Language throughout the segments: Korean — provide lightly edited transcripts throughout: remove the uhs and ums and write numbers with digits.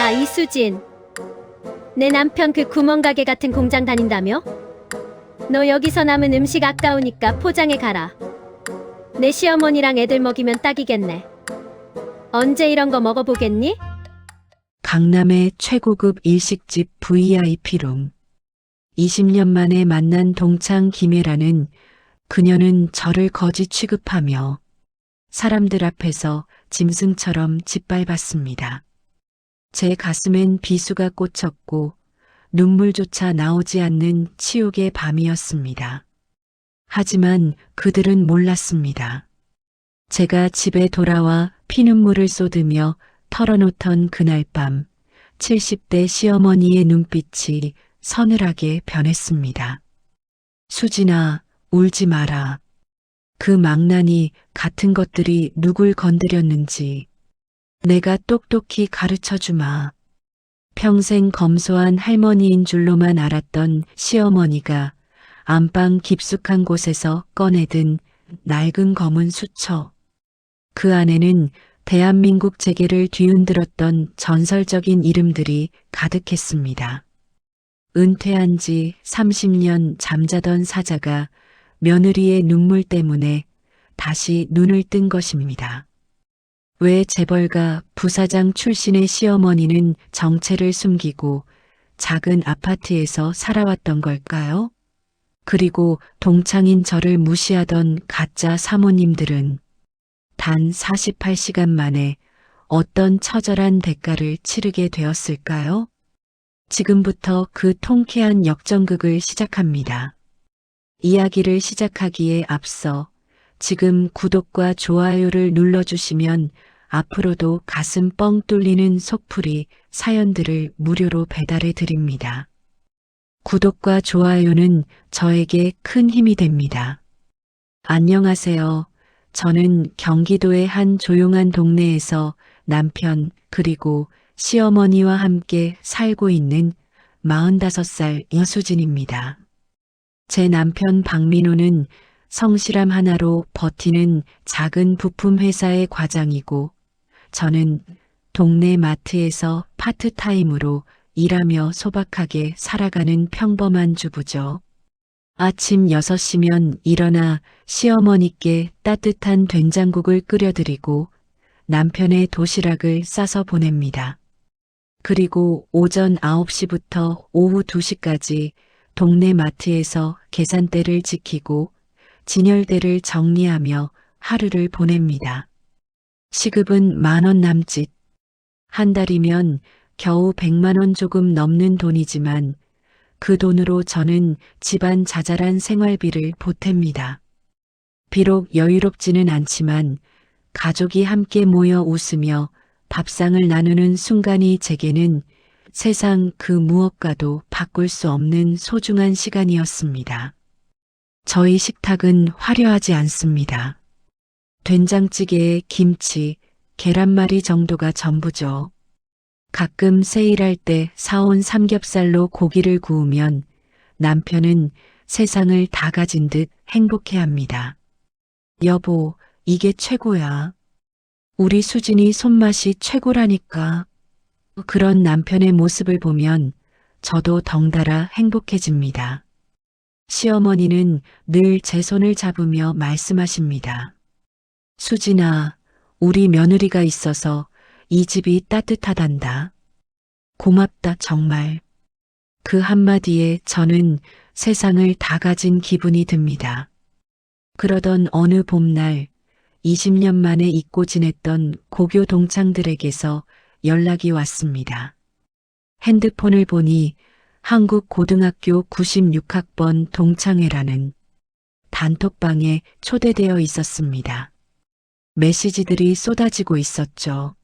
야, 이수진. 내 남편 그 구멍가게 같은 공장 다닌다며? 너 여기서 남은 음식 아까우니까 포장해 가라. 내 시어머니랑 애들 먹이면 딱이겠네. 언제 이런 거 먹어보겠니? 강남의 최고급 일식집 VIP룸. 20년 만에 만난 동창 김혜라는 그녀는 저를 거지 취급하며 사람들 앞에서 짐승처럼 짓밟았습니다. 제 가슴엔 비수가 꽂혔고 눈물조차 나오지 않는 치욕의 밤이었습니다. 하지만 그들은 몰랐습니다. 제가 집에 돌아와 피눈물을 쏟으며 털어놓던 그날 밤 70대 시어머니의 눈빛이 서늘하게 변했습니다. 수진아, 울지 마라. 그 망나니 같은 것들이 누굴 건드렸는지 내가 똑똑히 가르쳐주마. 평생 검소한 할머니인 줄로만 알았던 시어머니가 안방 깊숙한 곳에서 꺼내든 낡은 검은 수첩. 그 안에는 대한민국 재계를 뒤흔들었던 전설적인 이름들이 가득했습니다. 은퇴한 지 30년 잠자던 사자가 며느리의 눈물 때문에 다시 눈을 뜬 것입니다. 왜 재벌가 부사장 출신의 시어머니는 정체를 숨기고 작은 아파트에서 살아왔던 걸까요? 그리고 동창인 저를 무시하던 가짜 사모님들은 단 48시간 만에 어떤 처절한 대가를 치르게 되었을까요? 지금부터 그 통쾌한 역전극을 시작합니다. 이야기를 시작하기에 앞서 지금 구독과 좋아요를 눌러주시면 앞으로도 가슴 뻥 뚫리는 속풀이 사연들을 무료로 배달해 드립니다. 구독과 좋아요는 저에게 큰 힘이 됩니다. 안녕하세요. 저는 경기도의 한 조용한 동네에서 남편 그리고 시어머니와 함께 살고 있는 45살 이수진입니다. 제 남편 박민호는 성실함 하나로 버티는 작은 부품 회사의 과장이고 저는 동네 마트에서 파트타임으로 일하며 소박하게 살아가는 평범한 주부죠. 아침 6시면 일어나 시어머니께 따뜻한 된장국을 끓여드리고 남편의 도시락을 싸서 보냅니다. 그리고 오전 9시부터 오후 2시까지 동네 마트에서 계산대를 지키고 진열대를 정리하며 하루를 보냅니다. 시급은 10,000원 남짓. 한 달이면 겨우 100만 원 조금 넘는 돈이지만 그 돈으로 저는 집안 자잘한 생활비를 보탭니다. 비록 여유롭지는 않지만 가족이 함께 모여 웃으며 밥상을 나누는 순간이 제게는 세상 그 무엇과도 바꿀 수 없는 소중한 시간이었습니다. 저희 식탁은 화려하지 않습니다. 된장찌개에 김치, 계란말이 정도가 전부죠. 가끔 세일할 때 사온 삼겹살로 고기를 구우면 남편은 세상을 다 가진 듯 행복해합니다. 여보, 이게 최고야. 우리 수진이 손맛이 최고라니까. 그런 남편의 모습을 보면 저도 덩달아 행복해집니다. 시어머니는 늘 제 손을 잡으며 말씀하십니다. 수진아, 우리 며느리가 있어서 이 집이 따뜻하단다. 고맙다 정말. 그 한마디에 저는 세상을 다 가진 기분이 듭니다. 그러던 어느 봄날 20년 만에 잊고 지냈던 고교 동창들에게서 연락이 왔습니다. 핸드폰을 보니 한국고등학교 96학번 동창회라는 단톡방에 초대되어 있었습니다. 메시지들이 쏟아지고 있었죠.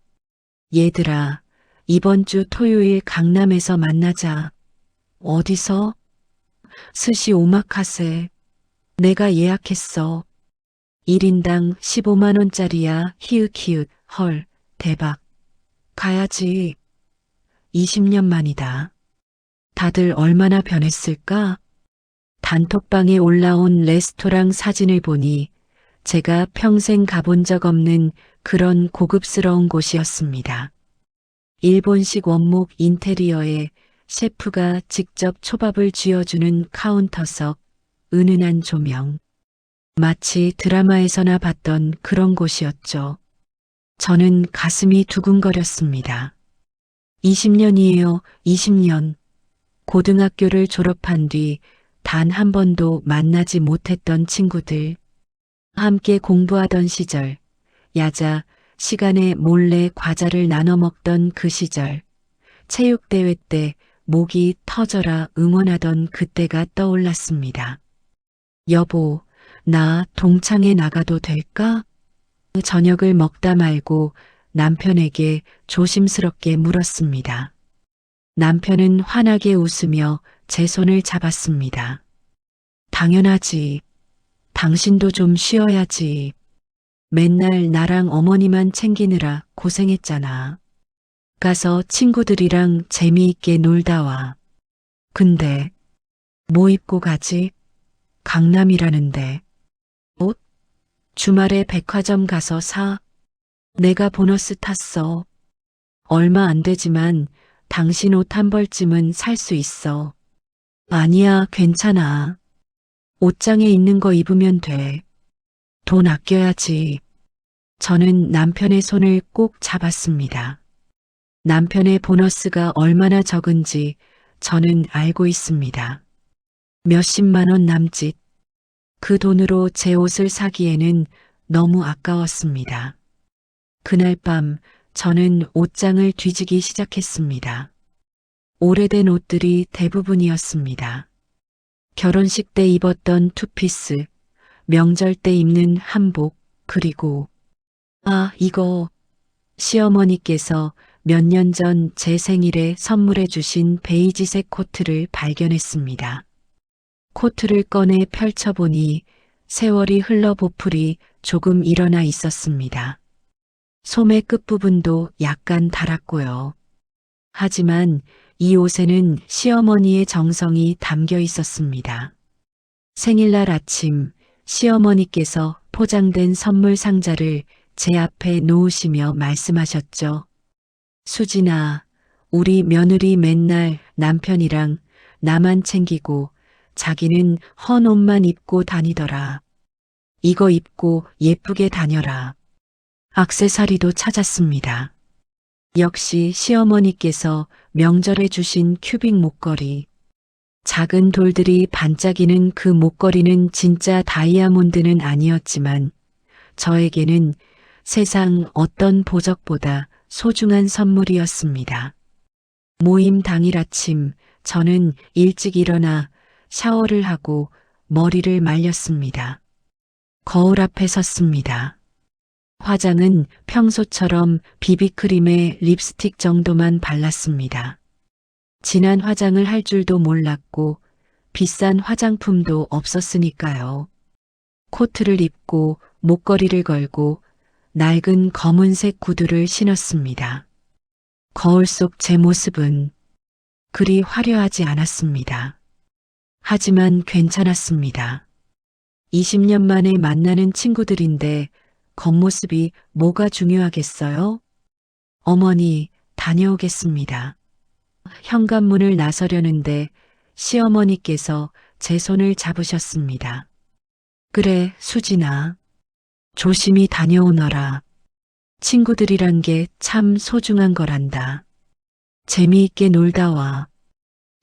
얘들아, 이번 주 토요일 강남에서 만나자. 어디서? 스시 오마카세. 내가 예약했어. 1인당 15만 원짜리야. 히읗히읗. 헐, 대박. 가야지. 20년 만이다. 다들 얼마나 변했을까? 단톡방에 올라온 레스토랑 사진을 보니 제가 평생 가본 적 없는 그런 고급스러운 곳이었습니다. 일본식 원목 인테리어에 셰프가 직접 초밥을 쥐어주는 카운터석, 은은한 조명. 마치 드라마에서나 봤던 그런 곳이었죠. 저는 가슴이 두근거렸습니다. 20년이에요, 20년. 고등학교를 졸업한 뒤 단 한 번도 만나지 못했던 친구들. 함께 공부하던 시절, 야자, 시간에 몰래 과자를 나눠 먹던 그 시절, 체육대회 때 목이 터져라 응원하던 그때가 떠올랐습니다. 여보, 나 동창회 나가도 될까? 저녁을 먹다 말고 남편에게 조심스럽게 물었습니다. 남편은 환하게 웃으며 제 손을 잡았습니다. 당연하지. 당신도 좀 쉬어야지. 맨날 나랑 어머니만 챙기느라 고생했잖아. 가서 친구들이랑 재미있게 놀다 와. 근데 뭐 입고 가지? 강남이라는데. 옷? 주말에 백화점 가서 사. 내가 보너스 탔어. 얼마 안 되지만 당신 옷 한 벌쯤은 살 수 있어. 아니야, 괜찮아. 옷장에 있는 거 입으면 돼. 돈 아껴야지. 저는 남편의 손을 꼭 잡았습니다. 남편의 보너스가 얼마나 적은지 저는 알고 있습니다. 몇십만 원 남짓. 그 돈으로 제 옷을 사기에는 너무 아까웠습니다. 그날 밤 저는 옷장을 뒤지기 시작했습니다. 오래된 옷들이 대부분이었습니다. 결혼식 때 입었던 투피스, 명절 때 입는 한복, 그리고 이거 시어머니께서 몇 년 전 제 생일에 선물해 주신 베이지색 코트를 발견했습니다. 코트를 꺼내 펼쳐보니 세월이 흘러 보풀이 조금 일어나 있었습니다. 소매 끝부분도 약간 닳았고요. 하지만 이 옷에는 시어머니의 정성이 담겨 있었습니다. 생일날 아침 시어머니께서 포장된 선물 상자를 제 앞에 놓으시며 말씀하셨죠. 수진아, 우리 며느리 맨날 남편이랑 나만 챙기고 자기는 헌 옷만 입고 다니더라. 이거 입고 예쁘게 다녀라. 액세서리도 찾았습니다. 역시 시어머니께서 명절에 주신 큐빅 목걸이. 작은 돌들이 반짝이는 그 목걸이는 진짜 다이아몬드는 아니었지만 저에게는 세상 어떤 보석보다 소중한 선물이었습니다. 모임 당일 아침 저는 일찍 일어나 샤워를 하고 머리를 말렸습니다. 거울 앞에 섰습니다. 화장은 평소처럼 비비크림에 립스틱 정도만 발랐습니다. 진한 화장을 할 줄도 몰랐고 비싼 화장품도 없었으니까요. 코트를 입고 목걸이를 걸고 낡은 검은색 구두를 신었습니다. 거울 속 제 모습은 그리 화려하지 않았습니다. 하지만 괜찮았습니다. 20년 만에 만나는 친구들인데 겉모습이 뭐가 중요하겠어요? 어머니, 다녀오겠습니다. 현관문을 나서려는데 시어머니께서 제 손을 잡으셨습니다. 그래, 수진아. 조심히 다녀오너라. 친구들이란 게 참 소중한 거란다. 재미있게 놀다 와.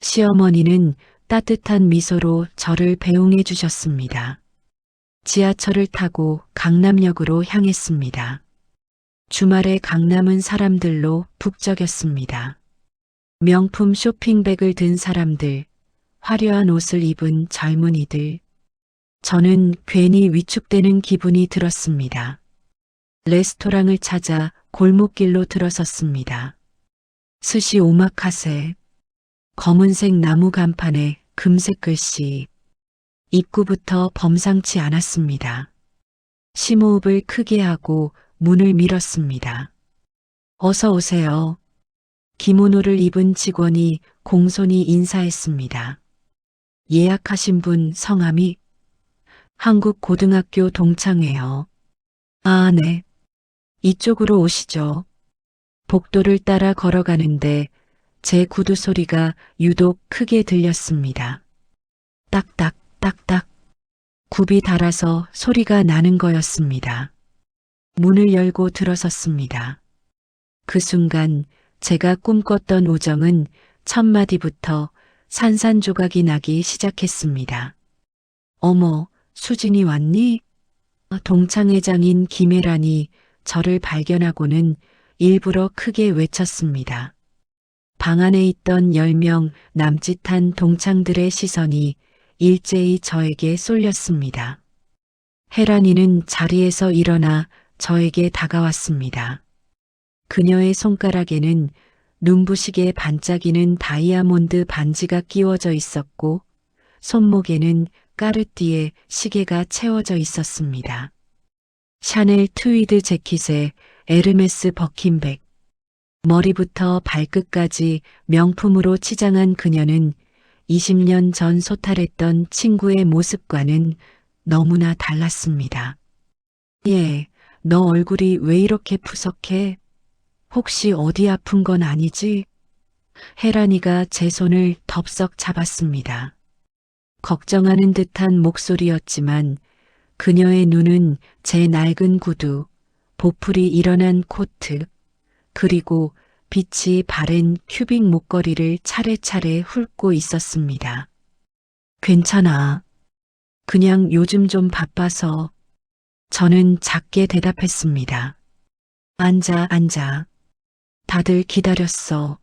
시어머니는 따뜻한 미소로 저를 배웅해 주셨습니다. 지하철을 타고 강남역으로 향했습니다. 주말에 강남은 사람들로 북적였습니다. 명품 쇼핑백을 든 사람들, 화려한 옷을 입은 젊은이들. 저는 괜히 위축되는 기분이 들었습니다. 레스토랑을 찾아 골목길로 들어섰습니다. 스시 오마카세, 검은색 나무 간판에 금색 글씨. 입구부터 범상치 않았습니다. 심호흡을 크게 하고 문을 밀었습니다. 어서 오세요. 기모노를 입은 직원이 공손히 인사했습니다. 예약하신 분 성함이? 한국고등학교 동창회요. 아, 네. 이쪽으로 오시죠. 복도를 따라 걸어가는데 제 구두 소리가 유독 크게 들렸습니다. 딱딱, 딱딱. 굽이 닳아서 소리가 나는 거였습니다. 문을 열고 들어섰습니다. 그 순간 제가 꿈꿨던 우정은 첫마디부터 산산조각이 나기 시작했습니다. 어머, 수진이 왔니? 동창회장인 김혜란이 저를 발견하고는 일부러 크게 외쳤습니다. 방 안에 있던 10명 남짓한 동창들의 시선이 일제히 저에게 쏠렸습니다. 혜란이는 자리에서 일어나 저에게 다가왔습니다. 그녀의 손가락에는 눈부시게 반짝이는 다이아몬드 반지가 끼워져 있었고 손목에는 까르띠에 시계가 채워져 있었습니다. 샤넬 트위드 재킷에 에르메스 버킨백, 머리부터 발끝까지 명품으로 치장한 그녀는 20년 전 소탈했던 친구의 모습과는 너무나 달랐습니다. 예, 너 얼굴이 왜 이렇게 푸석해? 혹시 어디 아픈 건 아니지? 혜란이가 제 손을 덥석 잡았습니다. 걱정하는 듯한 목소리였지만 그녀의 눈은 제 낡은 구두, 보풀이 일어난 코트, 그리고 빛이 바랜 큐빅 목걸이를 차례차례 훑고 있었습니다. 괜찮아. 그냥 요즘 좀 바빠서. 저는 작게 대답했습니다. 앉아, 앉아. 다들 기다렸어.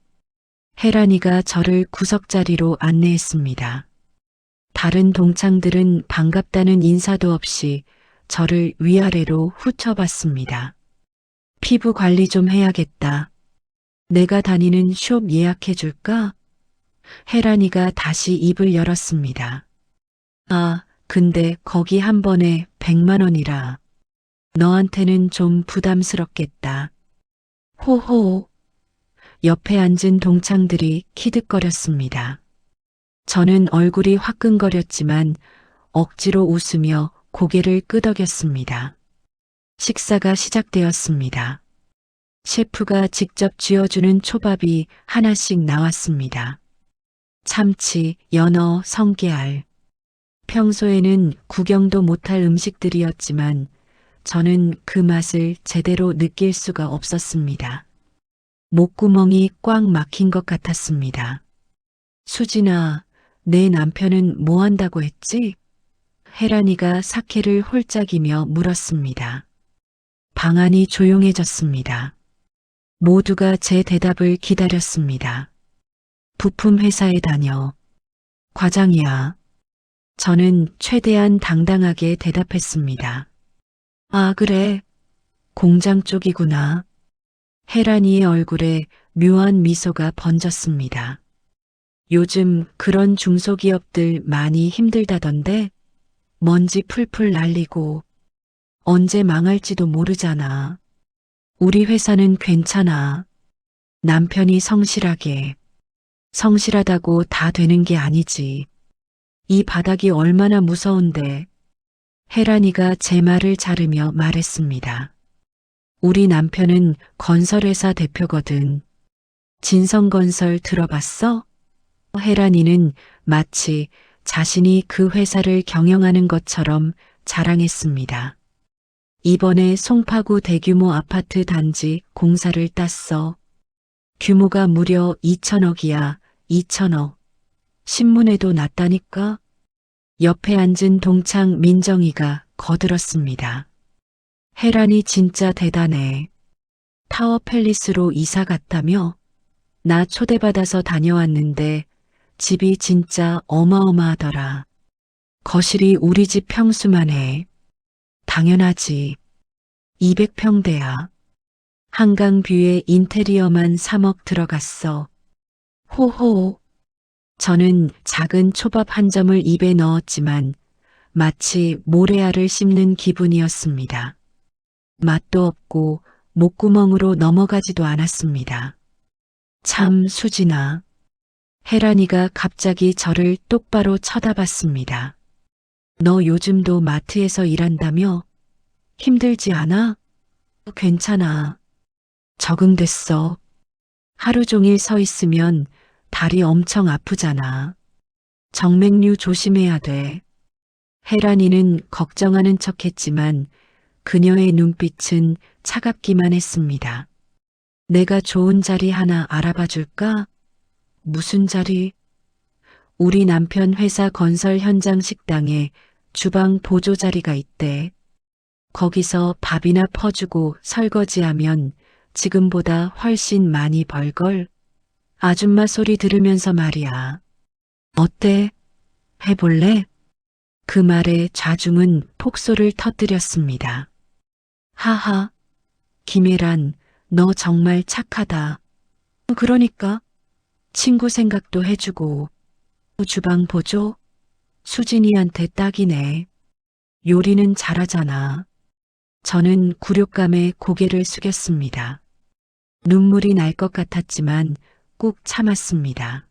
혜란이가 저를 구석자리로 안내했습니다. 다른 동창들은 반갑다는 인사도 없이 저를 위아래로 훑어봤습니다. 피부 관리 좀 해야겠다. 내가 다니는 숍 예약해 줄까? 혜란이가 다시 입을 열었습니다. 아, 근데 거기 한 번에 100만 원이라. 너한테는 좀 부담스럽겠다. 호호. 옆에 앉은 동창들이 키득거렸습니다. 저는 얼굴이 화끈거렸지만 억지로 웃으며 고개를 끄덕였습니다. 식사가 시작되었습니다. 셰프가 직접 쥐어주는 초밥이 하나씩 나왔습니다. 참치, 연어, 성게알. 평소에는 구경도 못할 음식들이었지만 저는 그 맛을 제대로 느낄 수가 없었습니다. 목구멍이 꽉 막힌 것 같았습니다. 수진아, 내 남편은 뭐 한다고 했지? 혜란이가 사케를 홀짝이며 물었습니다. 방 안이 조용해졌습니다. 모두가 제 대답을 기다렸습니다. 부품 회사에 다녀. 과장이야. 저는 최대한 당당하게 대답했습니다. 아, 그래. 공장 쪽이구나. 혜란이의 얼굴에 묘한 미소가 번졌습니다. 요즘 그런 중소기업들 많이 힘들다던데 먼지 풀풀 날리고 언제 망할지도 모르잖아. 우리 회사는 괜찮아. 남편이 성실하다고 다 되는 게 아니지. 이 바닥이 얼마나 무서운데. 혜란이가 제 말을 자르며 말했습니다. 우리 남편은 건설회사 대표거든. 진성건설 들어봤어? 혜란이는 마치 자신이 그 회사를 경영하는 것처럼 자랑했습니다. 이번에 송파구 대규모 아파트 단지 공사를 땄어. 규모가 무려 2천억이야, 2천억. 신문에도 났다니까? 옆에 앉은 동창 민정이가 거들었습니다. 혜란이 진짜 대단해. 타워 팰리스로 이사 갔다며? 나 초대받아서 다녀왔는데 집이 진짜 어마어마하더라. 거실이 우리 집 평수만 해. 당연하지. 200평대야. 한강뷰에 인테리어만 3억 들어갔어. 호호. 저는 작은 초밥 한 점을 입에 넣었지만 마치 모래알을 씹는 기분이었습니다. 맛도 없고 목구멍으로 넘어가지도 않았습니다. 참, 수진아. 혜란이가 갑자기 저를 똑바로 쳐다봤습니다. 너 요즘도 마트에서 일한다며? 힘들지 않아? 괜찮아. 적응됐어. 하루 종일 서 있으면 다리 엄청 아프잖아. 정맥류 조심해야 돼. 혜란이는 걱정하는 척 했지만 그녀의 눈빛은 차갑기만 했습니다. 내가 좋은 자리 하나 알아봐 줄까? 무슨 자리? 우리 남편 회사 건설 현장 식당에 주방 보조 자리가 있대. 거기서 밥이나 퍼주고 설거지하면 지금보다 훨씬 많이 벌걸? 아줌마 소리 들으면서 말이야. 어때? 해볼래? 그 말에 좌중은 폭소를 터뜨렸습니다. 하하, 김혜란, 너 정말 착하다. 그러니까 친구 생각도 해주고 주방 보조? 수진이한테 딱이네. 요리는 잘하잖아. 저는 굴욕감에 고개를 숙였습니다. 눈물이 날 것 같았지만 꾹 참았습니다.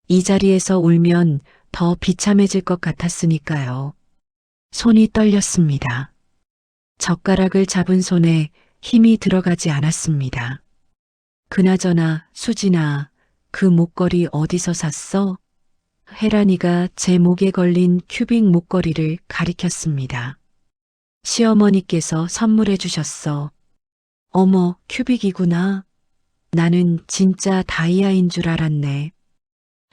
이 자리에서 울면 더 비참해질 것 같았으니까요. 손이 떨렸습니다. 젓가락을 잡은 손에 힘이 들어가지 않았습니다. 그나저나 수진아, 그 목걸이 어디서 샀어? 혜란이가 제 목에 걸린 큐빅 목걸이를 가리켰습니다. 시어머니께서 선물해 주셨어. 어머, 큐빅이구나. 나는 진짜 다이아인 줄 알았네.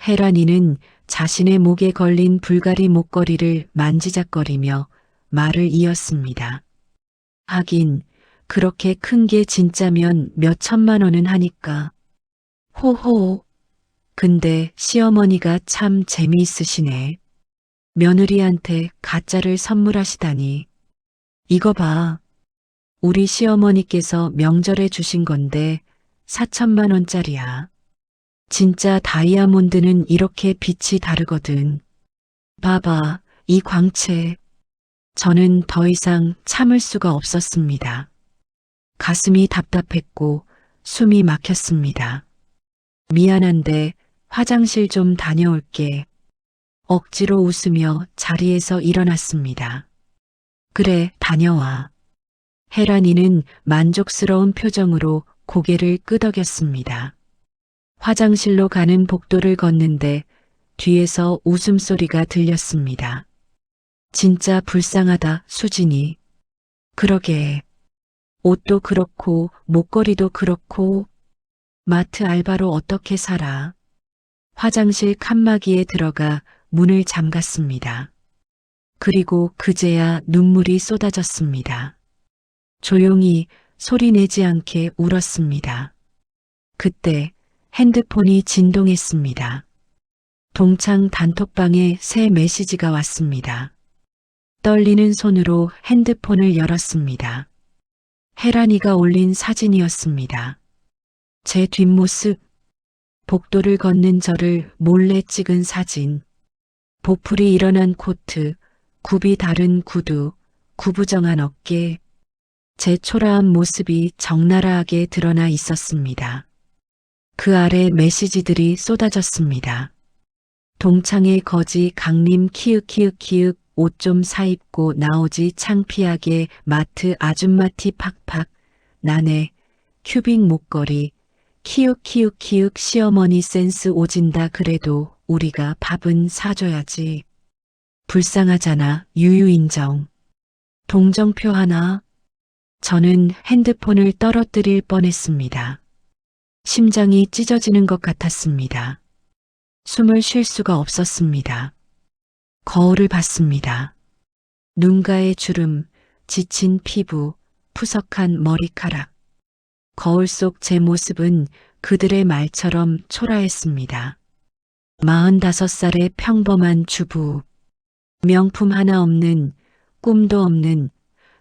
혜란이는 자신의 목에 걸린 불가리 목걸이를 만지작거리며 말을 이었습니다. 하긴 그렇게 큰 게 진짜면 몇 천만 원은 하니까. 호호. 근데 시어머니가 참 재미있으시네. 며느리한테 가짜를 선물하시다니. 이거 봐. 우리 시어머니께서 명절에 주신 건데 4천만 원짜리야. 진짜 다이아몬드는 이렇게 빛이 다르거든. 봐봐, 이 광채. 저는 더 이상 참을 수가 없었습니다. 가슴이 답답했고 숨이 막혔습니다. 미안한데 화장실 좀 다녀올게. 억지로 웃으며 자리에서 일어났습니다. 그래, 다녀와. 혜란이는 만족스러운 표정으로 고개를 끄덕였습니다. 화장실로 가는 복도를 걷는데 뒤에서 웃음소리가 들렸습니다. 진짜 불쌍하다, 수진이. 그러게. 옷도 그렇고 목걸이도 그렇고 마트 알바로 어떻게 살아. 화장실 칸막이에 들어가 문을 잠갔습니다. 그리고 그제야 눈물이 쏟아졌습니다. 조용히 소리 내지 않게 울었습니다. 그때 핸드폰이 진동했습니다. 동창 단톡방에 새 메시지가 왔습니다. 떨리는 손으로 핸드폰을 열었습니다. 혜란이가 올린 사진이었습니다. 제 뒷모습, 복도를 걷는 저를 몰래 찍은 사진, 보풀이 일어난 코트, 굽이 다른 구두, 구부정한 어깨, 제 초라한 모습이 적나라하게 드러나 있었습니다. 그 아래 메시지들이 쏟아졌습니다. 동창의 거지 강림 키읔키읔키읔 옷 좀 사입고 나오지 창피하게 마트 아줌마 티 팍팍 나네 큐빅 목걸이 키읔키읔키읔 시어머니 센스 오진다 그래도 우리가 밥은 사줘야지. 불쌍하잖아 유유인정. 동정표 하나. 저는 핸드폰을 떨어뜨릴 뻔했습니다. 심장이 찢어지는 것 같았습니다. 숨을 쉴 수가 없었습니다. 거울을 봤습니다. 눈가의 주름, 지친 피부, 푸석한 머리카락. 거울 속 제 모습은 그들의 말처럼 초라했습니다. 45살의 평범한 주부. 명품 하나 없는, 꿈도 없는,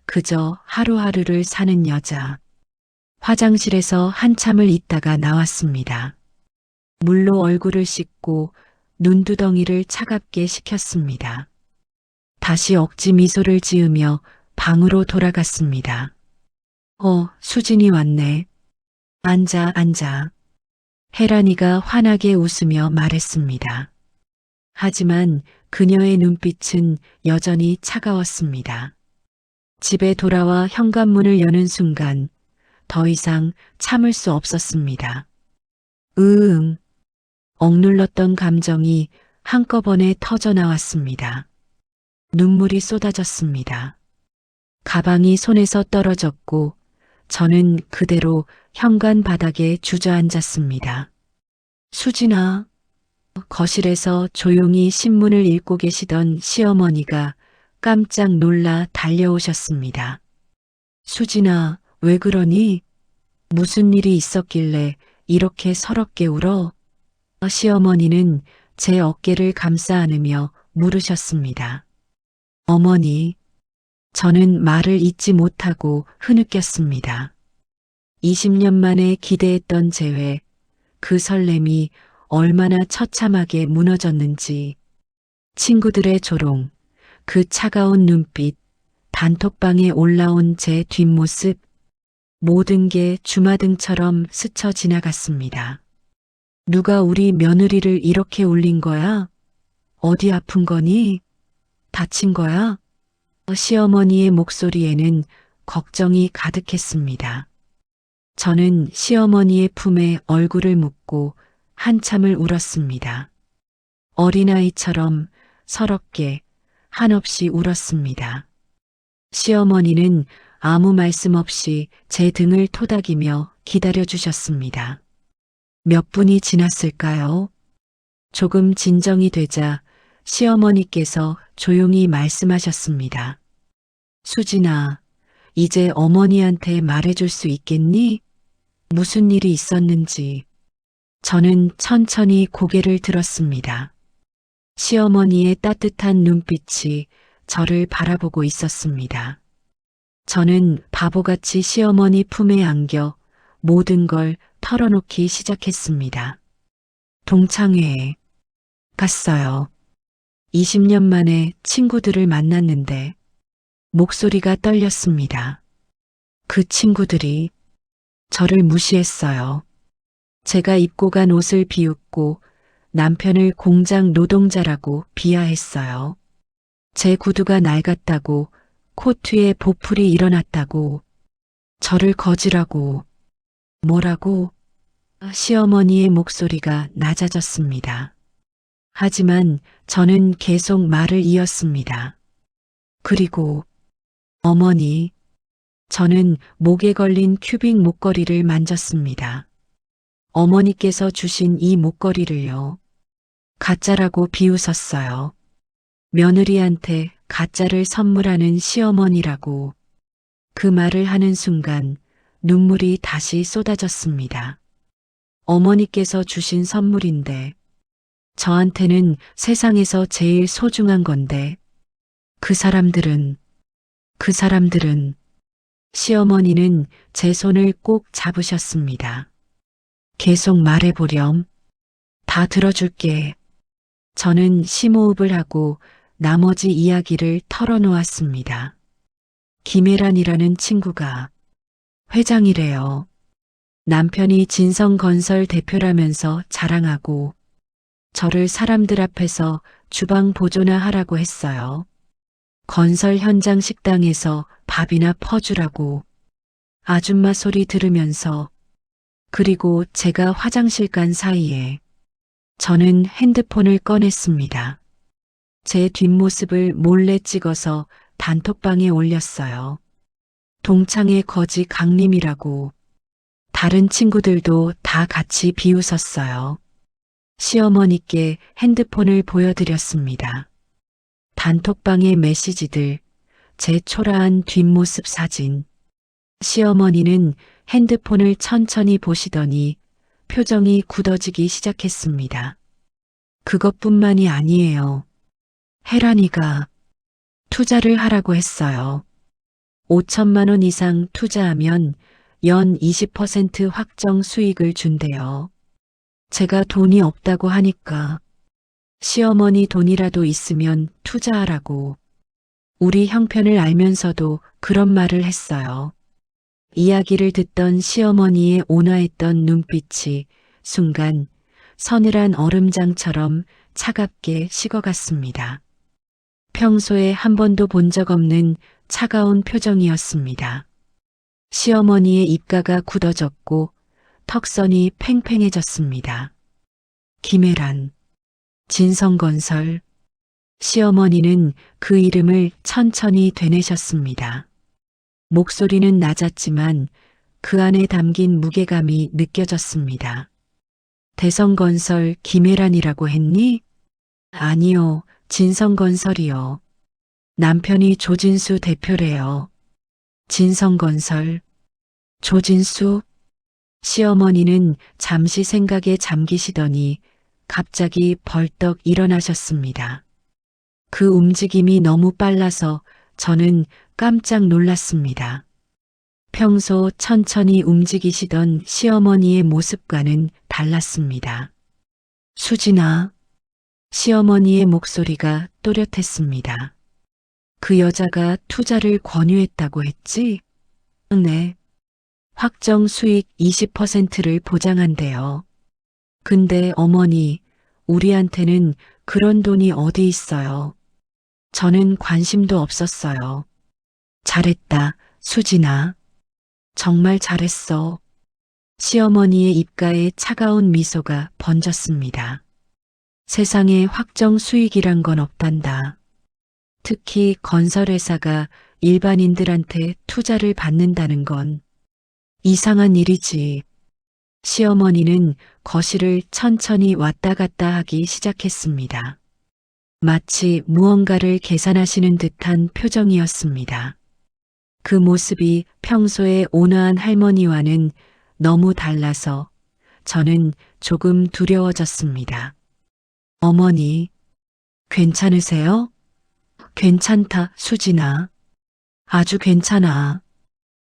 그저 하루하루를 사는 여자. 화장실에서 한참을 있다가 나왔습니다. 물로 얼굴을 씻고 눈두덩이를 차갑게 식혔습니다. 다시 억지 미소를 지으며 방으로 돌아갔습니다. 수진이 왔네. 앉아, 앉아. 혜란이가 환하게 웃으며 말했습니다. 하지만 그녀의 눈빛은 여전히 차가웠습니다. 집에 돌아와 현관문을 여는 순간 더 이상 참을 수 없었습니다. 으응. 억눌렀던 감정이 한꺼번에 터져 나왔습니다. 눈물이 쏟아졌습니다. 가방이 손에서 떨어졌고 저는 그대로 현관 바닥에 주저앉았습니다. 수진아. 거실에서 조용히 신문을 읽고 계시던 시어머니가 깜짝 놀라 달려오셨습니다. 수진아, 왜 그러니? 무슨 일이 있었길래 이렇게 서럽게 울어? 시어머니는 제 어깨를 감싸 안으며 물으셨습니다. 어머니, 저는 말을 잇지 못하고 흐느꼈습니다. 20년 만에 기대했던 재회, 그 설렘이 얼마나 처참하게 무너졌는지, 친구들의 조롱, 그 차가운 눈빛, 단톡방에 올라온 제 뒷모습, 모든 게 주마등처럼 스쳐 지나갔습니다. 누가 우리 며느리를 이렇게 울린 거야? 어디 아픈 거니? 다친 거야? 시어머니의 목소리에는 걱정이 가득했습니다. 저는 시어머니의 품에 얼굴을 묻고 한참을 울었습니다. 어린아이처럼 서럽게 한없이 울었습니다. 시어머니는 아무 말씀 없이 제 등을 토닥이며 기다려주셨습니다. 몇 분이 지났을까요? 조금 진정이 되자 시어머니께서 조용히 말씀하셨습니다. 수진아, 이제 어머니한테 말해줄 수 있겠니? 무슨 일이 있었는지. 저는 천천히 고개를 들었습니다. 시어머니의 따뜻한 눈빛이 저를 바라보고 있었습니다. 저는 바보같이 시어머니 품에 안겨 모든 걸 털어놓기 시작했습니다. 동창회에 갔어요. 20년 만에 친구들을 만났는데 목소리가 떨렸습니다. 그 친구들이 저를 무시했어요. 제가 입고 간 옷을 비웃고 남편을 공장 노동자라고 비하했어요. 제 구두가 낡았다고, 코트에 보풀이 일어났다고, 저를 거지라고, 뭐라고? 시어머니의 목소리가 낮아졌습니다. 하지만 저는 계속 말을 이었습니다. 그리고 어머니, 저는 목에 걸린 큐빅 목걸이를 만졌습니다. 어머니께서 주신 이 목걸이를요. 가짜라고 비웃었어요. 며느리한테 가짜를 선물하는 시어머니라고. 그 말을 하는 순간 눈물이 다시 쏟아졌습니다. 어머니께서 주신 선물인데 저한테는 세상에서 제일 소중한 건데 그 사람들은 시어머니는 제 손을 꼭 잡으셨습니다. 계속 말해보렴. 다 들어줄게. 저는 심호흡을 하고 나머지 이야기를 털어놓았습니다. 김혜란이라는 친구가 회장이래요. 남편이 진성건설 대표라면서 자랑하고 저를 사람들 앞에서 주방 보조나 하라고 했어요. 건설 현장 식당에서 밥이나 퍼주라고. 아줌마 소리 들으면서 그리고 제가 화장실 간 사이에 저는 핸드폰을 꺼냈습니다. 제 뒷모습을 몰래 찍어서 단톡방에 올렸어요. 동창회 거지 강림이라고. 다른 친구들도 다 같이 비웃었어요. 시어머니께 핸드폰을 보여드렸습니다. 단톡방의 메시지들, 제 초라한 뒷모습 사진. 시어머니는 핸드폰을 천천히 보시더니 표정이 굳어지기 시작했습니다. 그것뿐만이 아니에요. 혜란이가 투자를 하라고 했어요. 5천만 원 이상 투자하면 연 20% 확정 수익을 준대요. 제가 돈이 없다고 하니까 시어머니 돈이라도 있으면 투자하라고. 우리 형편을 알면서도 그런 말을 했어요. 이야기를 듣던 시어머니의 온화했던 눈빛이 순간 서늘한 얼음장처럼 차갑게 식어갔습니다. 평소에 한 번도 본 적 없는 차가운 표정이었습니다. 시어머니의 입가가 굳어졌고 턱선이 팽팽해졌습니다. 김혜란, 진성건설. 시어머니는 그 이름을 천천히 되뇌셨습니다. 목소리는 낮았지만 그 안에 담긴 무게감이 느껴졌습니다. 대성건설 김혜란이라고 했니? 아니요, 진성건설이요. 남편이 조진수 대표래요. 진성건설. 조진수? 시어머니는 잠시 생각에 잠기시더니 갑자기 벌떡 일어나셨습니다. 그 움직임이 너무 빨라서 저는 깜짝 놀랐습니다. 평소 천천히 움직이시던 시어머니의 모습과는 달랐습니다. 수진아. 시어머니의 목소리가 또렷했습니다. 그 여자가 투자를 권유했다고 했지? 네. 확정 수익 20%를 보장한대요. 근데 어머니, 우리한테는 그런 돈이 어디 있어요. 저는 관심도 없었어요. 잘했다, 수진아. 정말 잘했어. 시어머니의 입가에 차가운 미소가 번졌습니다. 세상에 확정 수익이란 건 없단다. 특히 건설회사가 일반인들한테 투자를 받는다는 건 이상한 일이지. 시어머니는 거실을 천천히 왔다 갔다 하기 시작했습니다. 마치 무언가를 계산하시는 듯한 표정이었습니다. 그 모습이 평소의 온화한 할머니와는 너무 달라서 저는 조금 두려워졌습니다. 어머니, 괜찮으세요? 괜찮다, 수진아. 아주 괜찮아.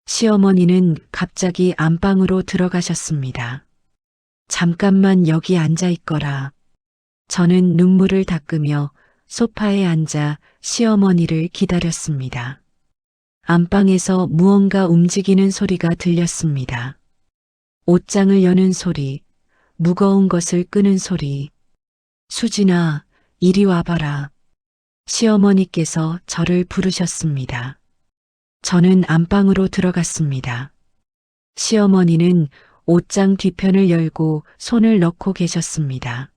시어머니는 갑자기 안방으로 들어가셨습니다. 잠깐만 여기 앉아 있거라. 저는 눈물을 닦으며 소파에 앉아 시어머니를 기다렸습니다. 안방에서 무언가 움직이는 소리가 들렸습니다. 옷장을 여는 소리, 무거운 것을 끄는 소리. 수진아, 이리 와봐라. 시어머니께서 저를 부르셨습니다. 저는 안방으로 들어갔습니다. 시어머니는 옷장 뒤편을 열고 손을 넣고 계셨습니다.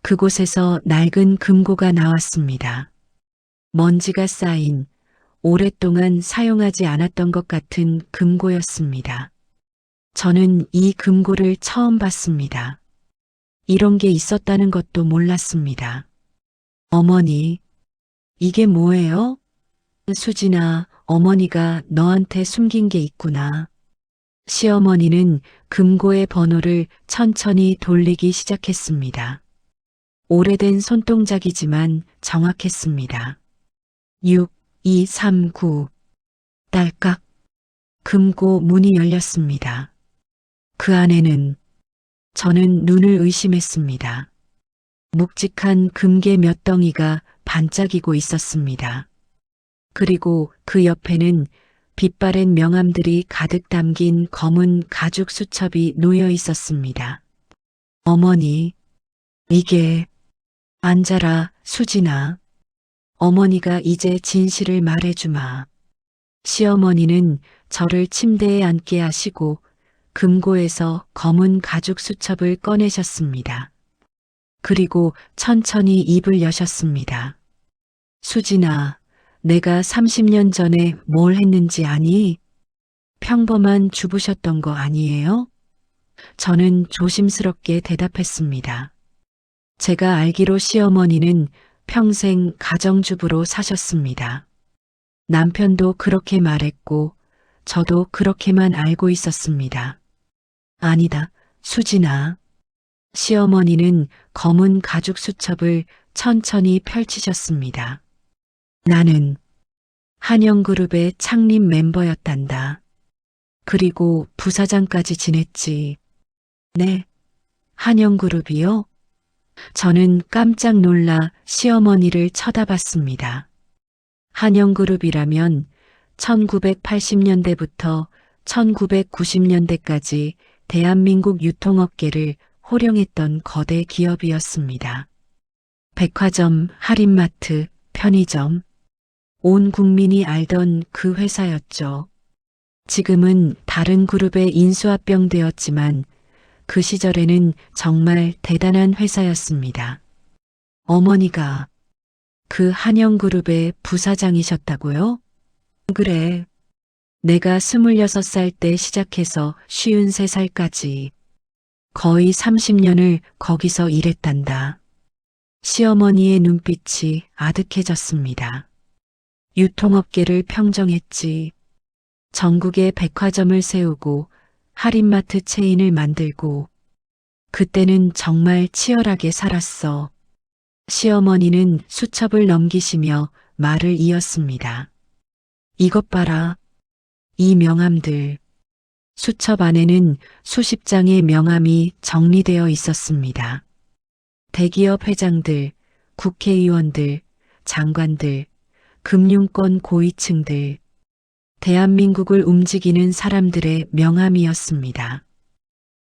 그곳에서 낡은 금고가 나왔습니다. 먼지가 쌓인 오랫동안 사용하지 않았던 것 같은 금고였습니다. 저는 이 금고를 처음 봤습니다. 이런 게 있었다는 것도 몰랐습니다. 어머니, 이게 뭐예요? 수진아, 어머니가 너한테 숨긴 게 있구나. 시어머니는 금고의 번호를 천천히 돌리기 시작했습니다. 오래된 손동작이지만 정확했습니다. 6239. 딸깍. 금고 문이 열렸습니다. 그 안에는 저는 눈을 의심했습니다. 묵직한 금괴 몇 덩이가 반짝이고 있었습니다. 그리고 그 옆에는 빛바랜 명암들이 가득 담긴 검은 가죽 수첩이 놓여 있었습니다. 어머니, 이게... 앉아라, 수진아. 어머니가 이제 진실을 말해주마. 시어머니는 저를 침대에 앉게 하시고 금고에서 검은 가죽 수첩을 꺼내셨습니다. 그리고 천천히 입을 여셨습니다. 수진아, 내가 30년 전에 뭘 했는지 아니? 평범한 주부셨던 거 아니에요? 저는 조심스럽게 대답했습니다. 제가 알기로 시어머니는 평생 가정주부로 사셨습니다. 남편도 그렇게 말했고 저도 그렇게만 알고 있었습니다. 아니다, 수진아. 시어머니는 검은 가죽 수첩을 천천히 펼치셨습니다. 나는 한영그룹의 창립 멤버였단다. 그리고 부사장까지 지냈지. 네, 한영그룹이요? 저는 깜짝 놀라 시어머니를 쳐다봤습니다. 한영그룹이라면 1980년대부터 1990년대까지 대한민국 유통업계를 호령했던 거대 기업이었습니다. 백화점, 할인마트, 편의점, 온 국민이 알던 그 회사였죠. 지금은 다른 그룹에 인수합병되었지만 그 시절에는 정말 대단한 회사였습니다. 어머니가 그 한영그룹의 부사장이셨다고요? 그래. 내가 26살 때 시작해서 53살까지 거의 30년을 거기서 일했단다. 시어머니의 눈빛이 아득해졌습니다. 유통업계를 평정했지. 전국에 백화점을 세우고 할인마트 체인을 만들고 그때는 정말 치열하게 살았어. 시어머니는 수첩을 넘기시며 말을 이었습니다. 이것 봐라. 이 명함들. 수첩 안에는 수십 장의 명함이 정리되어 있었습니다. 대기업 회장들, 국회의원들, 장관들, 금융권 고위층들, 대한민국을 움직이는 사람들의 명함이었습니다.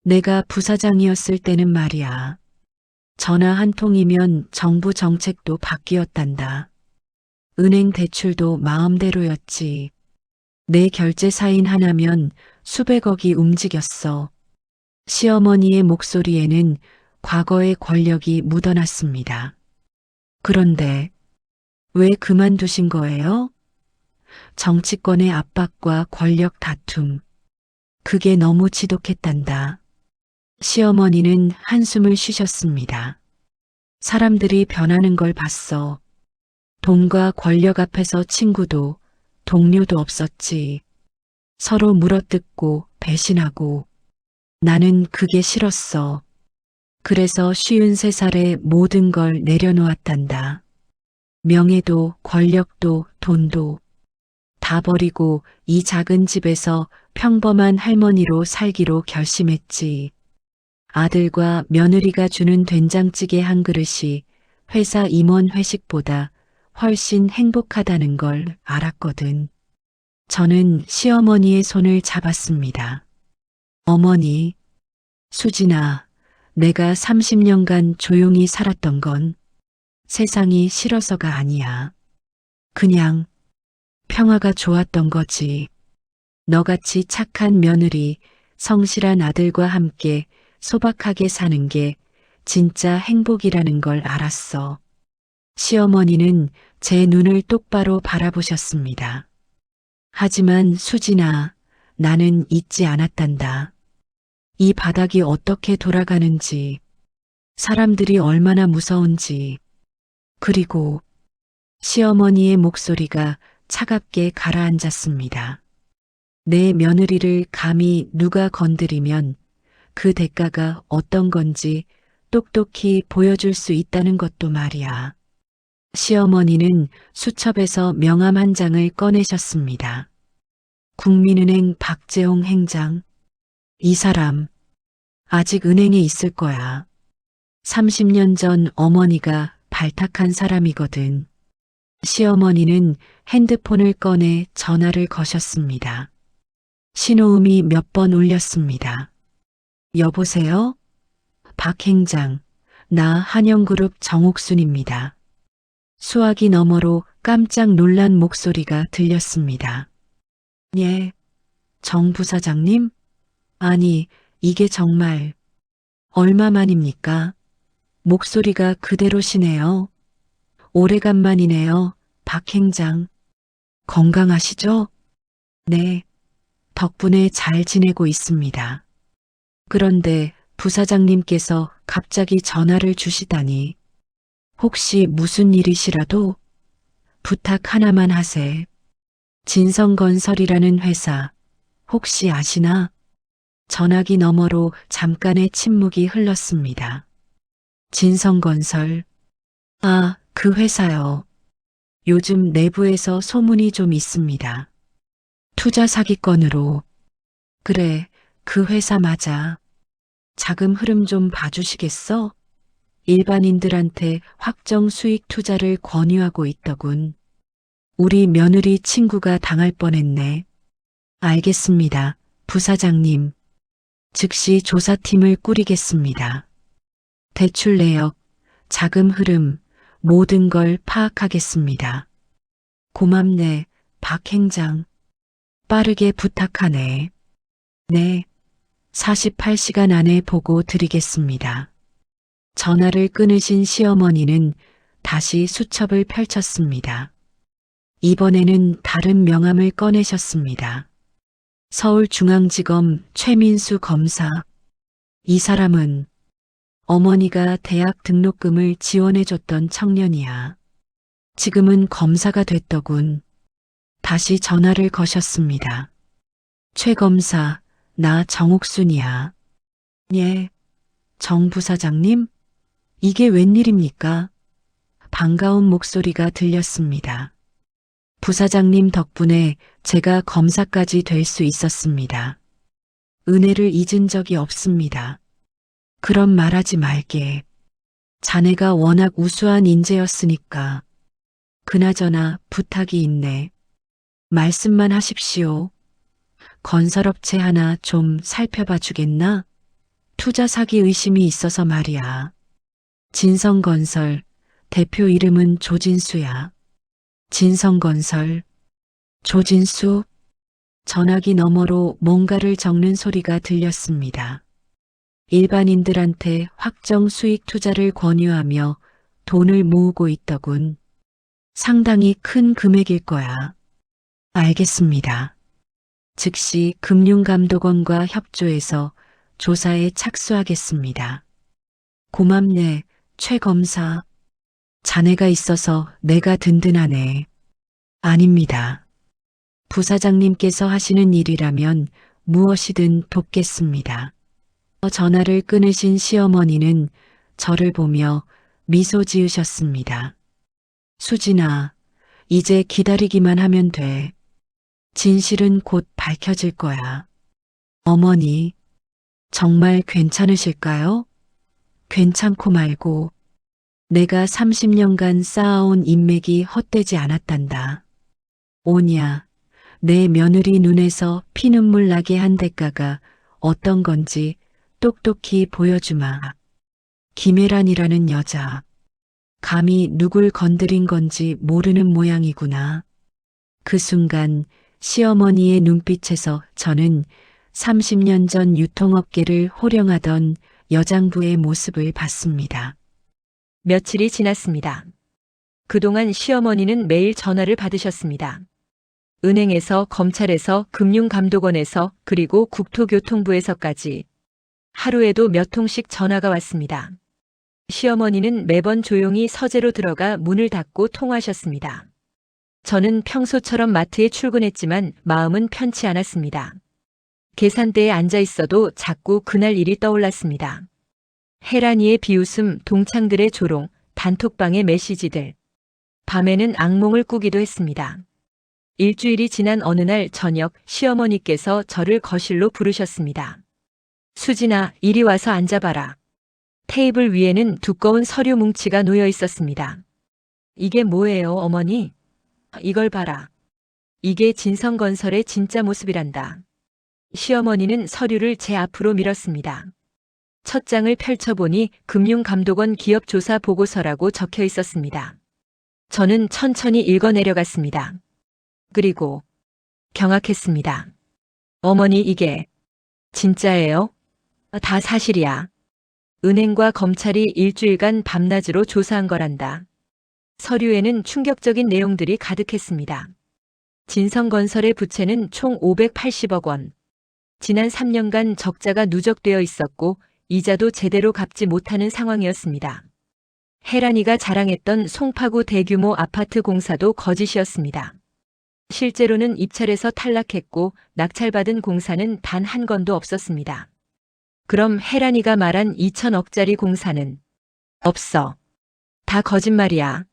내가 부사장이었을 때는 말이야. 전화 한 통이면 정부 정책도 바뀌었단다. 은행 대출도 마음대로였지. 내 결제 사인 하나면 수백억이 움직였어. 시어머니의 목소리에는 과거의 권력이 묻어났습니다. 그런데 왜 그만두신 거예요? 정치권의 압박과 권력 다툼. 그게 너무 지독했단다. 시어머니는 한숨을 쉬셨습니다. 사람들이 변하는 걸 봤어. 돈과 권력 앞에서 친구도 동료도 없었지. 서로 물어뜯고 배신하고 나는 그게 싫었어. 그래서 53살에 모든 걸 내려놓았단다. 명예도 권력도 돈도 다 버리고 이 작은 집에서 평범한 할머니로 살기로 결심했지. 아들과 며느리가 주는 된장찌개 한 그릇이 회사 임원 회식보다 훨씬 행복하다는 걸 알았거든. 저는 시어머니의 손을 잡았습니다. 어머니, 수진아, 내가 30년간 조용히 살았던 건 세상이 싫어서가 아니야. 그냥 평화가 좋았던 거지. 너같이 착한 며느리, 성실한 아들과 함께 소박하게 사는 게 진짜 행복이라는 걸 알았어. 시어머니는 제 눈을 똑바로 바라보셨습니다. 하지만 수진아, 나는 잊지 않았단다. 이 바닥이 어떻게 돌아가는지, 사람들이 얼마나 무서운지, 그리고 시어머니의 목소리가 차갑게 가라앉았습니다. 내 며느리를 감히 누가 건드리면 그 대가가 어떤 건지 똑똑히 보여줄 수 있다는 것도 말이야. 시어머니는 수첩에서 명함 한 장을 꺼내셨습니다. 국민은행 박재홍 행장. 이 사람 아직 은행에 있을 거야. 30년 전 어머니가 발탁한 사람이거든. 시어머니는 핸드폰을 꺼내 전화를 거셨습니다. 신호음이 몇 번 울렸습니다. 여보세요? 박 행장, 나 한영그룹 정옥순입니다. 수화기 너머로 깜짝 놀란 목소리가 들렸습니다. 예, 정 부사장님? 아니, 이게 정말 얼마만입니까? 목소리가 그대로시네요. 오래간만이네요, 박 행장. 건강하시죠? 네, 덕분에 잘 지내고 있습니다. 그런데 부사장님께서 갑자기 전화를 주시다니. 혹시 무슨 일이시라도 부탁 하나만 하세. 진성건설이라는 회사 혹시 아시나? 전화기 너머로 잠깐의 침묵이 흘렀습니다. 진성건설. 아, 그 회사요. 요즘 내부에서 소문이 좀 있습니다. 투자 사기건으로. 그래, 그 회사 맞아. 자금 흐름 좀 봐주시겠어? 일반인들한테 확정 수익 투자를 권유하고 있더군. 우리 며느리 친구가 당할 뻔했네. 알겠습니다, 부사장님. 즉시 조사팀을 꾸리겠습니다. 대출 내역, 자금 흐름, 모든 걸 파악하겠습니다. 고맙네, 박 행장. 빠르게 부탁하네. 네, 48시간 안에 보고 드리겠습니다. 전화를 끊으신 시어머니는 다시 수첩을 펼쳤습니다. 이번에는 다른 명함을 꺼내셨습니다. 서울중앙지검 최민수 검사. 이 사람은 어머니가 대학 등록금을 지원해줬던 청년이야. 지금은 검사가 됐더군. 다시 전화를 거셨습니다. 최 검사, 나 정옥순이야. 예, 정 부사장님? 이게 웬일입니까? 반가운 목소리가 들렸습니다. 부사장님 덕분에 제가 검사까지 될 수 있었습니다. 은혜를 잊은 적이 없습니다. 그런 말하지 말게. 자네가 워낙 우수한 인재였으니까. 그나저나 부탁이 있네. 말씀만 하십시오. 건설업체 하나 좀 살펴봐 주겠나? 투자 사기 의심이 있어서 말이야. 진성건설, 대표 이름은 조진수야. 진성건설, 조진수? 전화기 너머로 뭔가를 적는 소리가 들렸습니다. 일반인들한테 확정 수익 투자를 권유하며 돈을 모으고 있더군. 상당히 큰 금액일 거야. 알겠습니다. 즉시 금융감독원과 협조해서 조사에 착수하겠습니다. 고맙네, 최 검사. 자네가 있어서 내가 든든하네. 아닙니다. 부사장님께서 하시는 일이라면 무엇이든 돕겠습니다. 전화를 끊으신 시어머니는 저를 보며 미소 지으셨습니다. 수진아, 이제 기다리기만 하면 돼. 진실은 곧 밝혀질 거야. 어머니, 정말 괜찮으실까요? 괜찮고 말고 내가 30년간 쌓아온 인맥이 헛되지 않았단다. 오냐, 내 며느리 눈에서 피눈물 나게 한 대가가 어떤 건지 똑똑히 보여주마. 김혜란이라는 여자, 감히 누굴 건드린 건지 모르는 모양이구나. 그 순간 시어머니의 눈빛에서 저는 30년 전 유통업계를 호령하던 여장부의 모습을 봤습니다. 며칠이 지났습니다. 그동안 시어머니는 매일 전화를 받으셨습니다. 은행에서, 검찰에서, 금융감독원에서, 그리고 국토교통부에서까지 하루에도 몇 통씩 전화가 왔습니다. 시어머니는 매번 조용히 서재로 들어가 문을 닫고 통화하셨습니다. 저는 평소처럼 마트에 출근했지만 마음은 편치 않았습니다. 계산대에 앉아 있어도 자꾸 그날 일이 떠올랐습니다. 혜란이의 비웃음, 동창들의 조롱, 단톡방의 메시지들. 밤에는 악몽을 꾸기도 했습니다. 일주일이 지난 어느 날 저녁 시어머니께서 저를 거실로 부르셨습니다. 수진아, 이리 와서 앉아봐라. 테이블 위에는 두꺼운 서류 뭉치가 놓여 있었습니다. 이게 뭐예요, 어머니? 이걸 봐라. 이게 진성건설의 진짜 모습이란다. 시어머니는 서류를 제 앞으로 밀었습니다. 첫 장을 펼쳐보니 금융감독원 기업조사 보고서라고 적혀 있었습니다. 저는 천천히 읽어내려갔습니다. 그리고 경악했습니다. 어머니, 이게 진짜예요? 다 사실이야. 은행과 검찰이 일주일간 밤낮으로 조사한 거란다. 서류에는 충격적인 내용들이 가득했습니다. 진성건설의 부채는 총 580억 원. 지난 3년간 적자가 누적되어 있었고 이자도 제대로 갚지 못하는 상황이었습니다. 혜란이가 자랑했던 송파구 대규모 아파트 공사도 거짓이었습니다. 실제로는 입찰에서 탈락했고 낙찰받은 공사는 단 한 건도 없었습니다. 그럼 혜란이가 말한 2천억짜리 공사는 없어. 다 거짓말이야.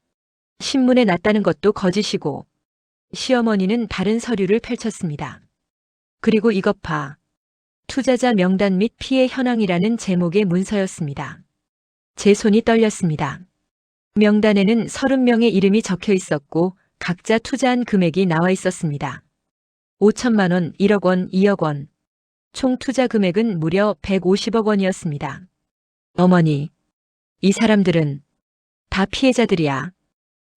신문에 났다는 것도 거짓이고. 시어머니는 다른 서류를 펼쳤습니다. 그리고 이것 봐. 투자자 명단 및 피해 현황이라는 제목의 문서였습니다. 제 손이 떨렸습니다. 명단에는 30명의 이름이 적혀 있었고 각자 투자한 금액이 나와 있었습니다. 5천만 원, 1억 원, 2억 원. 총 투자 금액은 무려 150억 원이었습니다. 어머니, 이 사람들은 다 피해자들이야.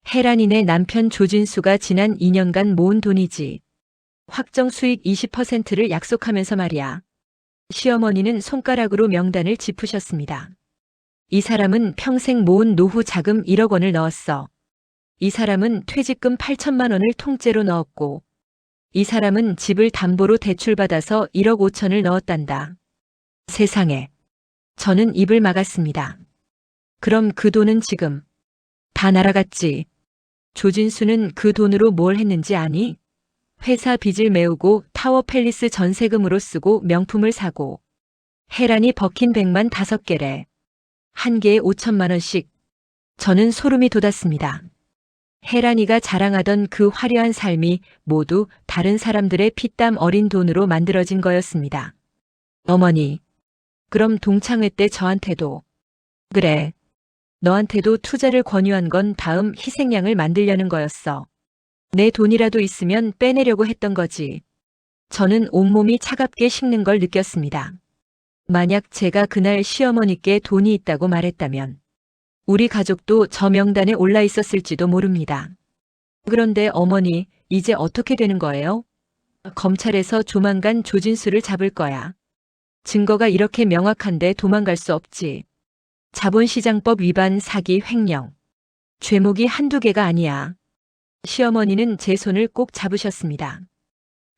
혜란이네 남편 조진수가 지난 2년간 모은 돈이지. 확정 수익 20%를 약속하면서 말이야. 시어머니는 손가락으로 명단을 짚으셨습니다. 이 사람은 평생 모은 노후 자금 1억 원을 넣었어. 이 사람은 퇴직금 8천만 원을 통째로 넣었고, 이 사람은 집을 담보로 대출받아서 1억 5천을 넣었단다. 세상에. 저는 입을 막았습니다. 그럼 그 돈은 지금 다 날아갔지. 조진수는 그 돈으로 뭘 했는지 아니? 회사 빚을 메우고 타워 팰리스 전세금으로 쓰고 명품을 사고, 해란이 버킨 100만 5개래. 한 개에 5천만 원씩. 저는 소름이 돋았습니다. 해란이가 자랑하던 그 화려한 삶이 모두 다른 사람들의 피땀 어린 돈으로 만들어진 거였습니다. 어머니, 그럼 동창회 때 저한테도, 그래, 너한테도 투자를 권유한 건 다음 희생양을 만들려는 거였어. 내 돈이라도 있으면 빼내려고 했던 거지. 저는 온몸이 차갑게 식는 걸 느꼈습니다. 만약 제가 그날 시어머니께 돈이 있다고 말했다면 우리 가족도 저 명단에 올라 있었을지도 모릅니다. 그런데 어머니, 이제 어떻게 되는 거예요? 검찰에서 조만간 조진수를 잡을 거야. 증거가 이렇게 명확한데 도망갈 수 없지. 자본시장법 위반 사기 횡령. 죄목이 한두 개가 아니야. 시어머니는 제 손을 꼭 잡으셨습니다.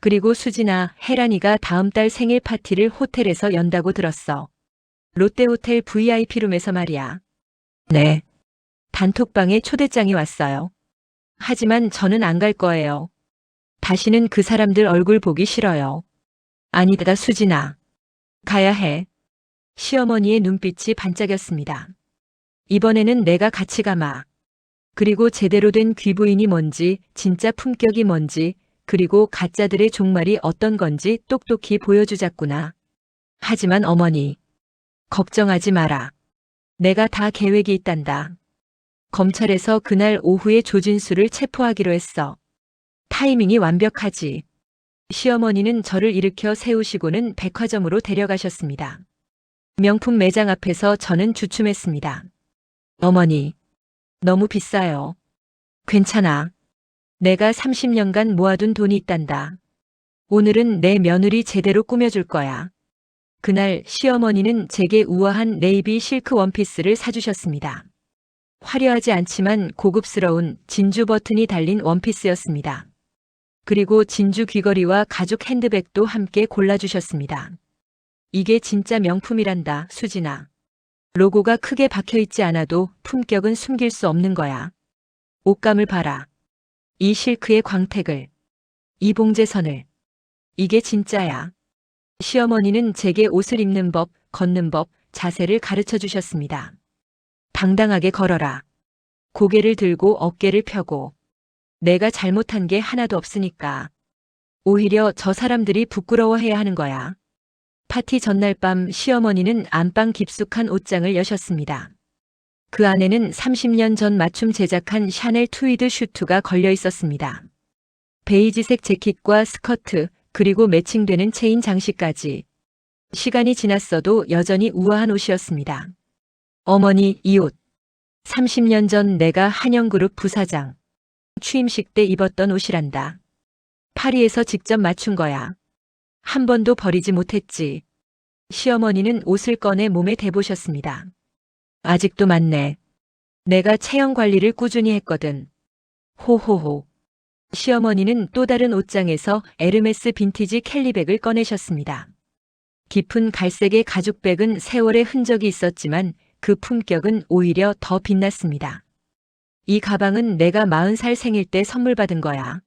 그리고 수진아, 혜란이가 다음 달 생일 파티를 호텔에서 연다고 들었어. 롯데호텔 VIP룸에서 말이야. 네. 단톡방에 초대장이 왔어요. 하지만 저는 안 갈 거예요. 다시는 그 사람들 얼굴 보기 싫어요. 아니다, 수진아. 가야 해. 시어머니의 눈빛이 반짝였습니다. 이번에는 내가 같이 가마. 그리고 제대로 된 귀부인이 뭔지, 진짜 품격이 뭔지, 그리고 가짜들의 종말이 어떤 건지 똑똑히 보여주자꾸나. 하지만 어머니, 걱정하지 마라. 내가 다 계획이 있단다. 검찰에서 그날 오후에 조진수를 체포하기로 했어. 타이밍이 완벽하지. 시어머니는 저를 일으켜 세우시고는 백화점으로 데려가셨습니다. 명품 매장 앞에서 저는 주춤했습니다. 어머니, 너무 비싸요. 괜찮아. 내가 30년간 모아둔 돈이 있단다. 오늘은 내 며느리 제대로 꾸며줄 거야. 그날 시어머니는 제게 우아한 네이비 실크 원피스를 사주셨습니다. 화려하지 않지만 고급스러운 진주 버튼이 달린 원피스였습니다. 그리고 진주 귀걸이와 가죽 핸드백도 함께 골라주셨습니다. 이게 진짜 명품이란다, 수진아. 로고가 크게 박혀있지 않아도 품격은 숨길 수 없는 거야. 옷감을 봐라. 이 실크의 광택을. 이 봉제선을. 이게 진짜야. 시어머니는 제게 옷을 입는 법, 걷는 법, 자세를 가르쳐 주셨습니다. 당당하게 걸어라. 고개를 들고 어깨를 펴고. 내가 잘못한 게 하나도 없으니까. 오히려 저 사람들이 부끄러워해야 하는 거야. 파티 전날 밤 시어머니는 안방 깊숙한 옷장을 여셨습니다. 그 안에는 30년 전 맞춤 제작한 샤넬 트위드 슈트가 걸려 있었습니다. 베이지색 재킷과 스커트, 그리고 매칭되는 체인 장식까지. 시간이 지났어도 여전히 우아한 옷이었습니다. 어머니, 이 옷. 30년 전 내가 한영그룹 부사장 취임식 때 입었던 옷이란다. 파리에서 직접 맞춘 거야. 한 번도 버리지 못했지. 시어머니는 옷을 꺼내 몸에 대보셨습니다. 아직도 맞네. 내가 체형 관리를 꾸준히 했거든. 호호호. 시어머니는 또 다른 옷장에서 에르메스 빈티지 캘리백을 꺼내셨습니다. 깊은 갈색의 가죽백은 세월의 흔적이 있었지만 그 품격은 오히려 더 빛났습니다. 이 가방은 내가 40살 생일 때 선물 받은 거야.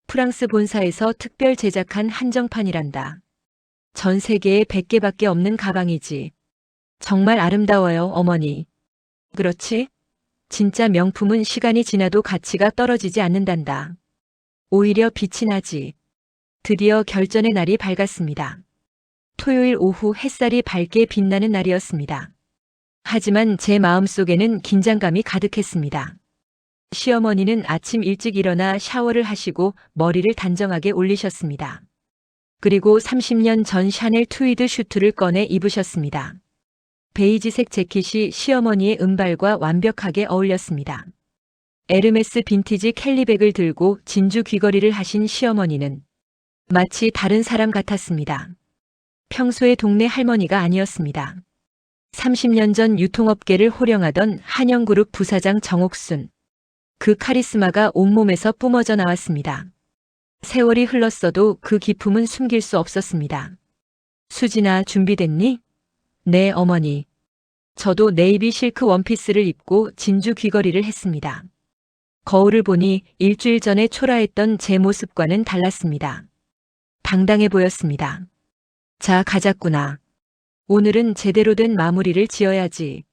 프랑스 본사에서 특별 제작한 한정판이란다. 전 세계에 100개밖에 없는 가방이지. 정말 아름다워요, 어머니. 그렇지? 진짜 명품은 시간이 지나도 가치가 떨어지지 않는단다. 오히려 빛이 나지. 드디어 결전의 날이 밝았습니다. 토요일 오후 햇살이 밝게 빛나는 날이었습니다. 하지만 제 마음속에는 긴장감이 가득했습니다. 시어머니는 아침 일찍 일어나 샤워를 하시고 머리를 단정하게 올리셨습니다. 그리고 30년 전 샤넬 트위드 슈트를 꺼내 입으셨습니다. 베이지색 재킷이 시어머니의 은발과 완벽하게 어울렸습니다. 에르메스 빈티지 캘리백을 들고 진주 귀걸이를 하신 시어머니는 마치 다른 사람 같았습니다. 평소의 동네 할머니가 아니었습니다. 30년 전 유통업계를 호령하던 한영그룹 부사장 정옥순. 그 카리스마가 온몸에서 뿜어져 나왔습니다. 세월이 흘렀어도 그 기품은 숨길 수 없었습니다. 수진아, 준비됐니? 네, 어머니. 저도 네이비 실크 원피스를 입고 진주 귀걸이를 했습니다. 거울을 보니 일주일 전에 초라했던 제 모습과는 달랐습니다. 당당해 보였습니다. 자, 가자꾸나. 오늘은 제대로 된 마무리를 지어야지.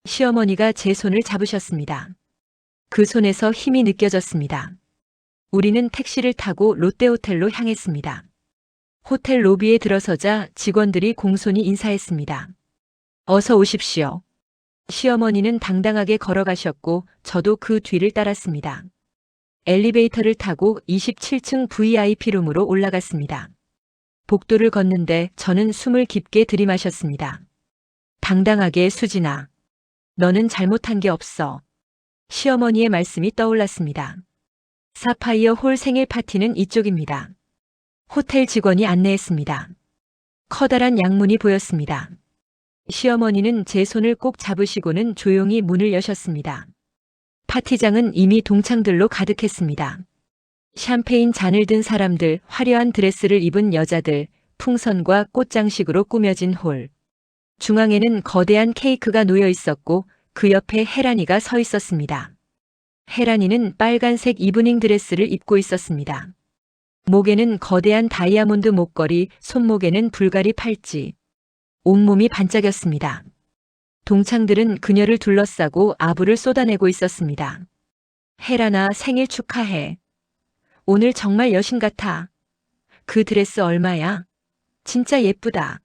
시어머니가 제 손을 잡으셨습니다. 그 손에서 힘이 느껴졌습니다. 우리는 택시를 타고 롯데호텔로 향했습니다. 호텔 로비에 들어서자 직원들이 공손히 인사했습니다. 어서 오십시오. 시어머니는 당당하게 걸어가셨고 저도 그 뒤를 따랐습니다. 엘리베이터를 타고 27층 VIP룸으로 올라갔습니다. 복도를 걷는데 저는 숨을 깊게 들이마셨습니다. 당당하게 수진아. 너는 잘못한 게 없어. 시어머니의 말씀이 떠올랐습니다. 사파이어 홀 생일 파티는 이쪽입니다. 호텔 직원이 안내했습니다. 커다란 양문이 보였습니다. 시어머니는 제 손을 꼭 잡으시고는 조용히 문을 여셨습니다. 파티장은 이미 동창들로 가득했습니다. 샴페인 잔을 든 사람들, 화려한 드레스를 입은 여자들, 풍선과 꽃장식으로 꾸며진 홀. 중앙에는 거대한 케이크가 놓여 있었고 그 옆에 혜란이가 서 있었습니다. 혜란이는 빨간색 이브닝 드레스를 입고 있었습니다. 목에는 거대한 다이아몬드 목걸이, 손목에는 불가리 팔찌. 온몸이 반짝였습니다. 동창들은 그녀를 둘러싸고 아부를 쏟아내고 있었습니다. 혜란아, 생일 축하해. 오늘 정말 여신 같아. 그 드레스 얼마야? 진짜 예쁘다.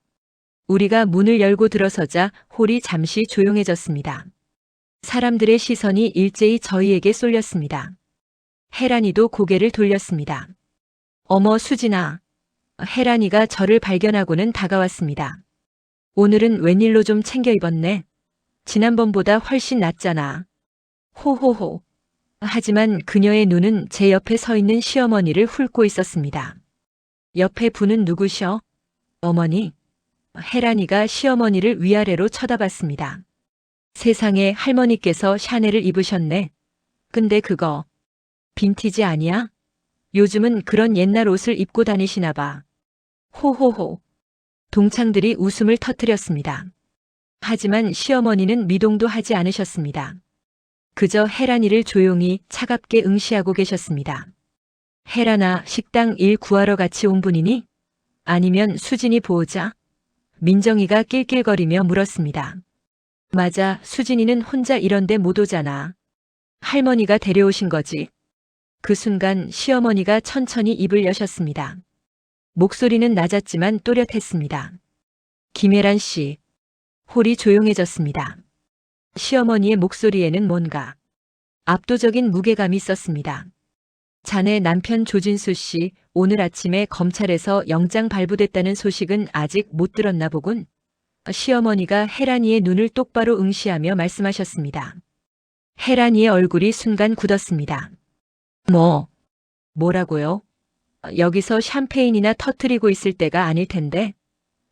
우리가 문을 열고 들어서자 홀이 잠시 조용해졌습니다. 사람들의 시선이 일제히 저희에게 쏠렸습니다. 혜란이도 고개를 돌렸습니다. 어머, 수진아. 혜란이가 저를 발견하고는 다가왔습니다. 오늘은 웬일로 좀 챙겨 입었네. 지난번보다 훨씬 낫잖아. 호호호. 하지만 그녀의 눈은 제 옆에 서 있는 시어머니를 훑고 있었습니다. 옆에 분은 누구셔? 어머니. 혜란이가 시어머니를 위아래로 쳐다봤습니다. 세상에, 할머니께서 샤넬을 입으셨네. 근데 그거 빈티지 아니야? 요즘은 그런 옛날 옷을 입고 다니시나 봐. 호호호. 동창들이 웃음을 터뜨렸습니다. 하지만 시어머니는 미동도 하지 않으셨습니다. 그저 혜란이를 조용히 차갑게 응시하고 계셨습니다. 혜란아, 식당 일 구하러 같이 온 분이니? 아니면 수진이 보호자? 민정이가 낄낄거리며 물었습니다. 맞아, 수진이는 혼자 이런데 못 오잖아. 할머니가 데려오신 거지. 그 순간 시어머니가 천천히 입을 여셨습니다. 목소리는 낮았지만 또렷했습니다. 김혜란 씨. 홀이 조용해졌습니다. 시어머니의 목소리에는 뭔가 압도적인 무게감이 있었습니다. 자네 남편 조진수 씨, 오늘 아침에 검찰에서 영장 발부됐다는 소식은 아직 못 들었나 보군. 시어머니가 혜란이의 눈을 똑바로 응시하며 말씀하셨습니다. 혜란이의 얼굴이 순간 굳었습니다. 뭐라고요? 여기서 샴페인이나 터트리고 있을 때가 아닐 텐데.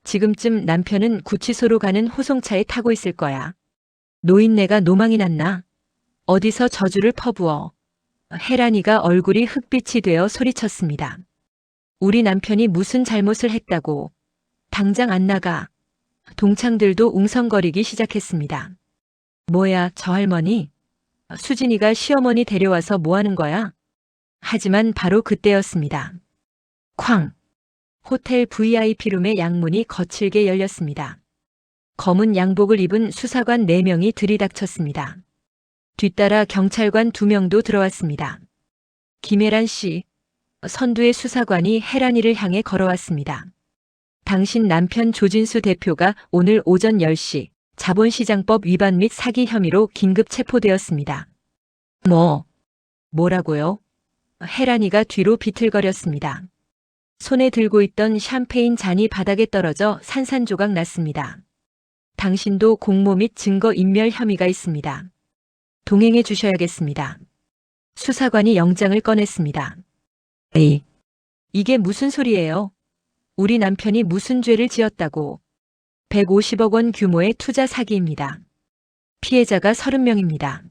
지금쯤 남편은 구치소로 가는 호송차에 타고 있을 거야. 노인네가 노망이 났나? 어디서 저주를 퍼부어. 혜란이가 얼굴이 흑빛이 되어 소리쳤습니다. 우리 남편이 무슨 잘못을 했다고. 당장 안 나가. 동창들도 웅성거리기 시작했습니다. 뭐야, 저 할머니? 수진이가 시어머니 데려와서 뭐 하는 거야? 하지만 바로 그때였습니다. 쾅! 호텔 VIP룸의 양문이 거칠게 열렸습니다. 검은 양복을 입은 수사관 4명이 들이닥쳤습니다. 뒤따라 경찰관 2명도 들어왔습니다. 김혜란 씨, 선두의 수사관이 혜란이를 향해 걸어왔습니다. 당신 남편 조진수 대표가 오늘 오전 10시 자본시장법 위반 및 사기 혐의로 긴급 체포되었습니다. 뭐라고요? 혜란이가 뒤로 비틀거렸습니다. 손에 들고 있던 샴페인 잔이 바닥에 떨어져 산산조각 났습니다. 당신도 공모 및 증거 인멸 혐의가 있습니다. 동행해 주셔야겠습니다. 수사관이 영장을 꺼냈습니다. 에이, 이게 무슨 소리예요? 우리 남편이 무슨 죄를 지었다고. 150억 원 규모의 투자 사기입니다. 피해자가 30명입니다.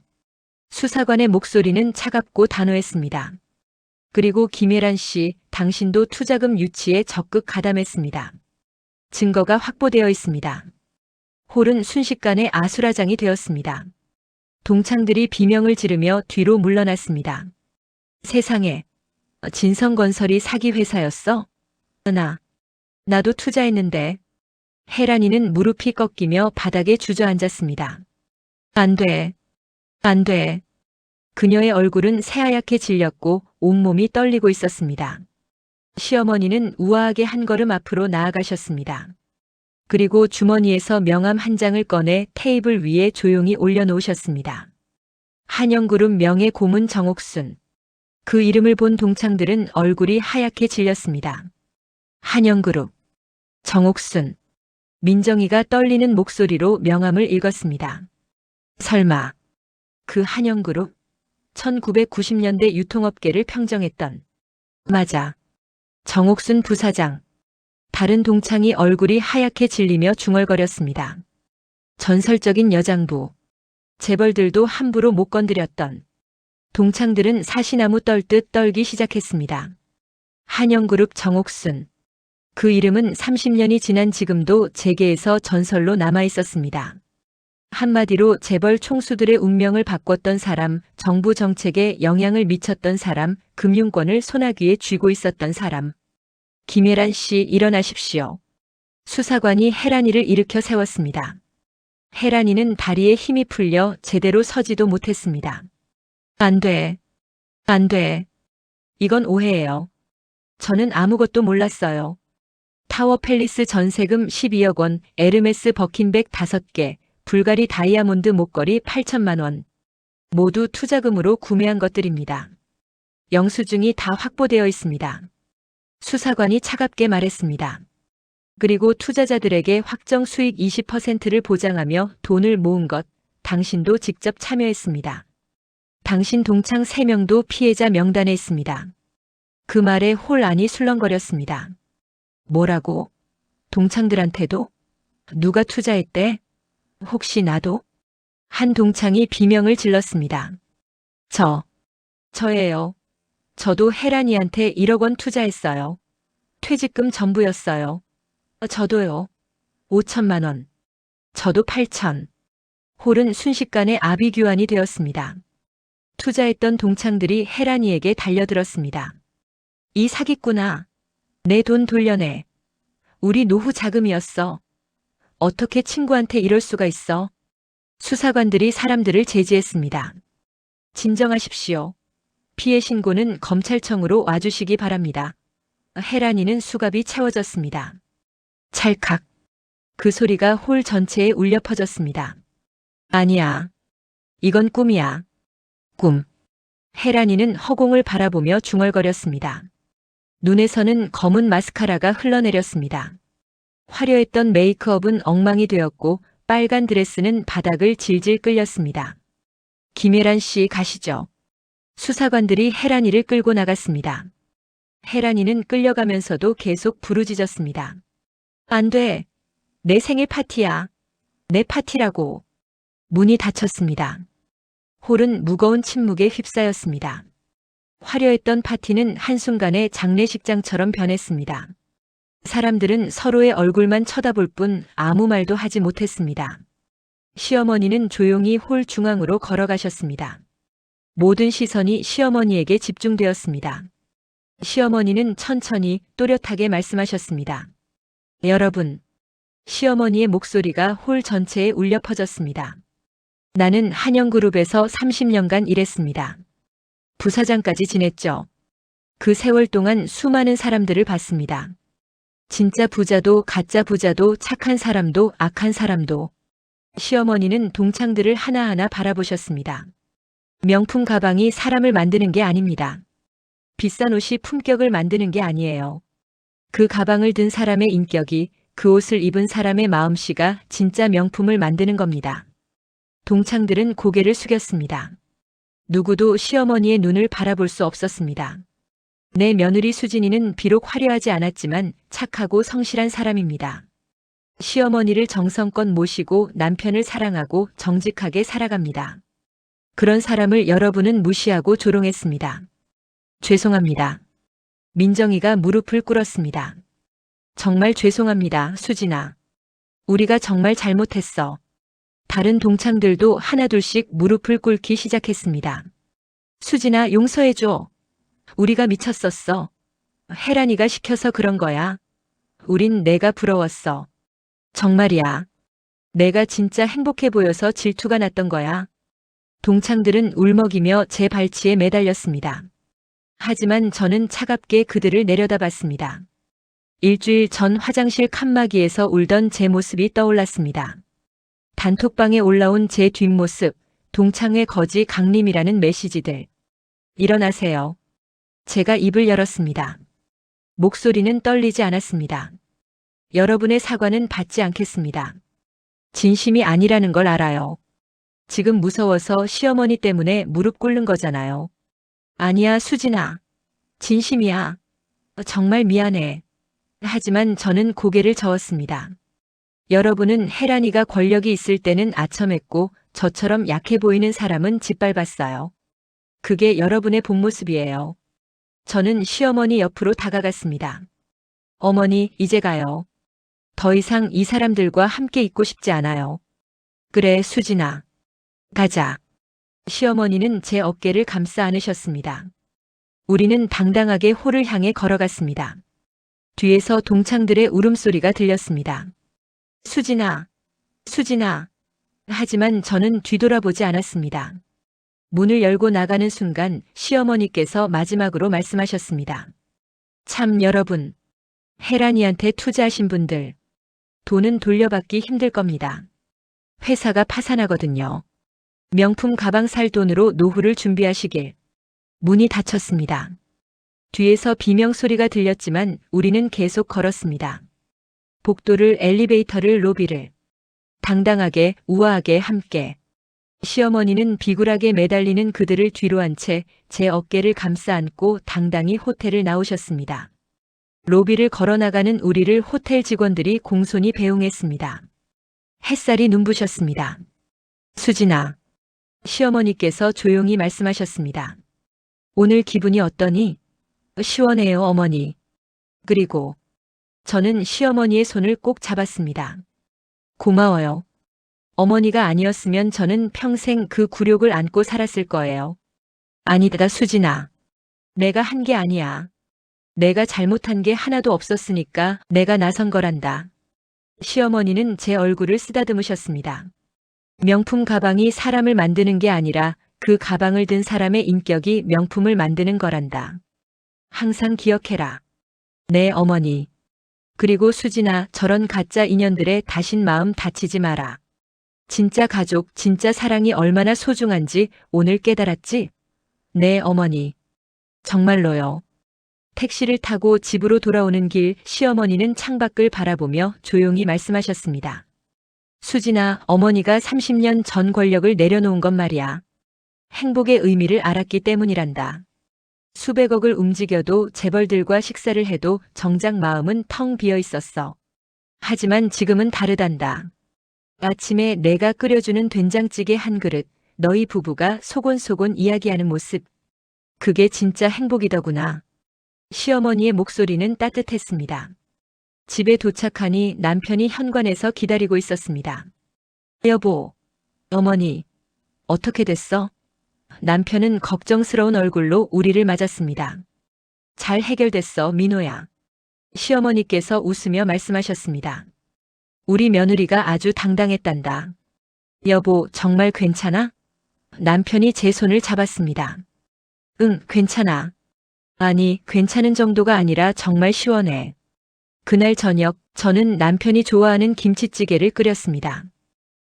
수사관의 목소리는 차갑고 단호했습니다. 그리고 김혜란 씨, 당신도 투자금 유치에 적극 가담했습니다. 증거가 확보되어 있습니다. 홀은 순식간에 아수라장이 되었습니다. 동창들이 비명을 지르며 뒤로 물러났습니다. 세상에, 진성건설이 사기 회사였어? 나도 투자했는데. 혜란이는 무릎이 꺾이며 바닥에 주저앉았습니다. 안 돼. 안 돼. 그녀의 얼굴은 새하얗게 질렸고 온몸이 떨리고 있었습니다. 시어머니는 우아하게 한 걸음 앞으로 나아가셨습니다. 그리고 주머니에서 명함 한 장을 꺼내 테이블 위에 조용히 올려놓으셨습니다. 한영그룹 명예 고문 정옥순. 그 이름을 본 동창들은 얼굴이 하얗게 질렸습니다. 한영그룹. 정옥순. 민정이가 떨리는 목소리로 명함을 읽었습니다. 설마 그 한영그룹? 1990년대 유통업계를 평정했던. 맞아. 정옥순 부사장. 다른 동창이 얼굴이 하얗게 질리며 중얼거렸습니다. 전설적인 여장부. 재벌들도 함부로 못 건드렸던. 동창들은 사시나무 떨듯 떨기 시작했습니다. 한영그룹 정옥순. 그 이름은 30년이 지난 지금도 재계에서 전설로 남아 있었습니다. 한마디로 재벌 총수들의 운명을 바꿨던 사람, 정부 정책에 영향을 미쳤던 사람, 금융권을 소나귀에 쥐고 있었던 사람. 김혜란 씨, 일어나십시오. 수사관이 혜란이를 일으켜 세웠습니다. 혜란이는 다리에 힘이 풀려 제대로 서지도 못했습니다. 안 돼. 안 돼. 이건 오해예요. 저는 아무것도 몰랐어요. 타워 팰리스 전세금 12억 원, 에르메스 버킨백 5개, 불가리 다이아몬드 목걸이 8천만 원. 모두 투자금으로 구매한 것들입니다. 영수증이 다 확보되어 있습니다. 수사관이 차갑게 말했습니다. 그리고 투자자들에게 확정 수익 20%를 보장하며 돈을 모은 것, 당신도 직접 참여했습니다. 당신 동창 3명도 피해자 명단에 있습니다. 그 말에 홀 안이 술렁거렸습니다. 뭐라고? 동창들한테도? 누가 투자했대? 혹시 나도? 한 동창이 비명을 질렀습니다. 저예요. 저도 혜란이한테 1억 원 투자했어요. 퇴직금 전부였어요. 저도요. 5천만 원. 저도 8천. 홀은 순식간에 아비규환이 되었습니다. 투자했던 동창들이 혜란이에게 달려들었습니다. 이 사기꾼아. 내 돈 돌려내. 우리 노후 자금이었어. 어떻게 친구한테 이럴 수가 있어? 수사관들이 사람들을 제지했습니다. 진정하십시오. 피해 신고는 검찰청으로 와주시기 바랍니다. 혜란이는 수갑이 채워졌습니다. 찰칵. 그 소리가 홀 전체에 울려 퍼졌습니다. 아니야. 이건 꿈이야. 꿈. 혜란이는 허공을 바라보며 중얼거렸습니다. 눈에서는 검은 마스카라가 흘러내렸습니다. 화려했던 메이크업은 엉망이 되었고 빨간 드레스는 바닥을 질질 끌렸습니다. 김혜란 씨 가시죠. 수사관들이 혜란이를 끌고 나갔습니다. 혜란이는 끌려가면서도 계속 부르짖었습니다. 안 돼. 내 생일 파티야. 내 파티라고. 문이 닫혔습니다. 홀은 무거운 침묵에 휩싸였습니다. 화려했던 파티는 한순간에 장례식장처럼 변했습니다. 사람들은 서로의 얼굴만 쳐다볼 뿐 아무 말도 하지 못했습니다. 시어머니는 조용히 홀 중앙으로 걸어가셨습니다. 모든 시선이 시어머니에게 집중되었습니다. 시어머니는 천천히 또렷하게 말씀하셨습니다. 여러분, 시어머니의 목소리가 홀 전체에 울려 퍼졌습니다. 나는 한영그룹에서 30년간 일했습니다. 부사장까지 지냈죠. 그 세월 동안 수많은 사람들을 봤습니다. 진짜 부자도 가짜 부자도 착한 사람도 악한 사람도. 시어머니는 동창들을 하나하나 바라보셨습니다. 명품 가방이 사람을 만드는 게 아닙니다. 비싼 옷이 품격을 만드는 게 아니에요. 그 가방을 든 사람의 인격이, 그 옷을 입은 사람의 마음씨가 진짜 명품을 만드는 겁니다. 동창들은 고개를 숙였습니다. 누구도 시어머니의 눈을 바라볼 수 없었습니다. 내 며느리 수진이는 비록 화려하지 않았지만 착하고 성실한 사람입니다. 시어머니를 정성껏 모시고 남편을 사랑하고 정직하게 살아갑니다. 그런 사람을 여러분은 무시하고 조롱했습니다. 죄송합니다. 민정이가 무릎을 꿇었습니다. 정말 죄송합니다, 수진아. 우리가 정말 잘못했어. 다른 동창들도 하나둘씩 무릎을 꿇기 시작했습니다. 수진아, 용서해줘. 우리가 미쳤었어. 혜란이가 시켜서 그런 거야. 우린 내가 부러웠어. 정말이야. 내가 진짜 행복해 보여서 질투가 났던 거야. 동창들은 울먹이며 제 발치에 매달렸습니다. 하지만 저는 차갑게 그들을 내려다봤습니다. 일주일 전 화장실 칸막이에서 울던 제 모습이 떠올랐습니다. 단톡방에 올라온 제 뒷모습, 동창회 거지 강림이라는 메시지들. 일어나세요. 제가 입을 열었습니다. 목소리는 떨리지 않았습니다. 여러분의 사과는 받지 않겠습니다. 진심이 아니라는 걸 알아요. 지금 무서워서 시어머니 때문에 무릎 꿇는 거잖아요. 아니야, 수진아. 진심이야. 정말 미안해. 하지만 저는 고개를 저었습니다. 여러분은 혜란이가 권력이 있을 때는 아첨했고 저처럼 약해 보이는 사람은 짓밟았어요. 그게 여러분의 본 모습이에요. 저는 시어머니 옆으로 다가갔습니다. 어머니, 이제 가요. 더 이상 이 사람들과 함께 있고 싶지 않아요. 그래, 수진아. 가자. 시어머니는 제 어깨를 감싸 안으셨습니다. 우리는 당당하게 홀을 향해 걸어갔습니다. 뒤에서 동창들의 울음소리가 들렸습니다. 수진아, 수진아. 하지만 저는 뒤돌아보지 않았습니다. 문을 열고 나가는 순간 시어머니께서 마지막으로 말씀하셨습니다. 참 여러분, 혜란이한테 투자하신 분들, 돈은 돌려받기 힘들 겁니다. 회사가 파산하거든요. 명품 가방 살 돈으로 노후를 준비하시길. 문이 닫혔습니다. 뒤에서 비명 소리가 들렸지만 우리는 계속 걸었습니다. 복도를, 엘리베이터를, 로비를. 당당하게, 우아하게 함께. 시어머니는 비굴하게 매달리는 그들을 뒤로 한 채 제 어깨를 감싸 안고 당당히 호텔을 나오셨습니다. 로비를 걸어나가는 우리를 호텔 직원들이 공손히 배웅했습니다. 햇살이 눈부셨습니다. 수진아. 시어머니께서 조용히 말씀하셨습니다. 오늘 기분이 어떠니? 시원해요, 어머니. 그리고 저는 시어머니의 손을 꼭 잡았습니다. 고마워요. 어머니가 아니었으면 저는 평생 그 굴욕을 안고 살았을 거예요. 아니다, 수진아. 내가 한 게 아니야. 내가 잘못한 게 하나도 없었으니까 내가 나선 거란다. 시어머니는 제 얼굴을 쓰다듬으셨습니다. 명품 가방이 사람을 만드는 게 아니라 그 가방을 든 사람의 인격이 명품을 만드는 거란다. 항상 기억해라. 네, 어머니. 그리고 수진아, 저런 가짜 인연들에 다신 마음 다치지 마라. 진짜 가족, 진짜 사랑이 얼마나 소중한지 오늘 깨달았지? 네, 어머니. 정말로요. 택시를 타고 집으로 돌아오는 길 시어머니는 창밖을 바라보며 조용히 말씀하셨습니다. 수진아, 어머니가 30년 전 권력을 내려놓은 건 말이야. 행복의 의미를 알았기 때문이란다. 수백억을 움직여도 재벌들과 식사를 해도 정작 마음은 텅 비어 있었어. 하지만 지금은 다르단다. 아침에 내가 끓여주는 된장찌개 한 그릇, 너희 부부가 소곤소곤 이야기하는 모습. 그게 진짜 행복이더구나. 시어머니의 목소리는 따뜻했습니다. 집에 도착하니 남편이 현관에서 기다리고 있었습니다. 여보, 어머니, 어떻게 됐어? 남편은 걱정스러운 얼굴로 우리를 맞았습니다. 잘 해결됐어, 민호야. 시어머니께서 웃으며 말씀하셨습니다. 우리 며느리가 아주 당당했단다. 여보, 정말 괜찮아? 남편이 제 손을 잡았습니다. 응, 괜찮아. 아니, 괜찮은 정도가 아니라 정말 시원해. 그날 저녁, 저는 남편이 좋아하는 김치찌개를 끓였습니다.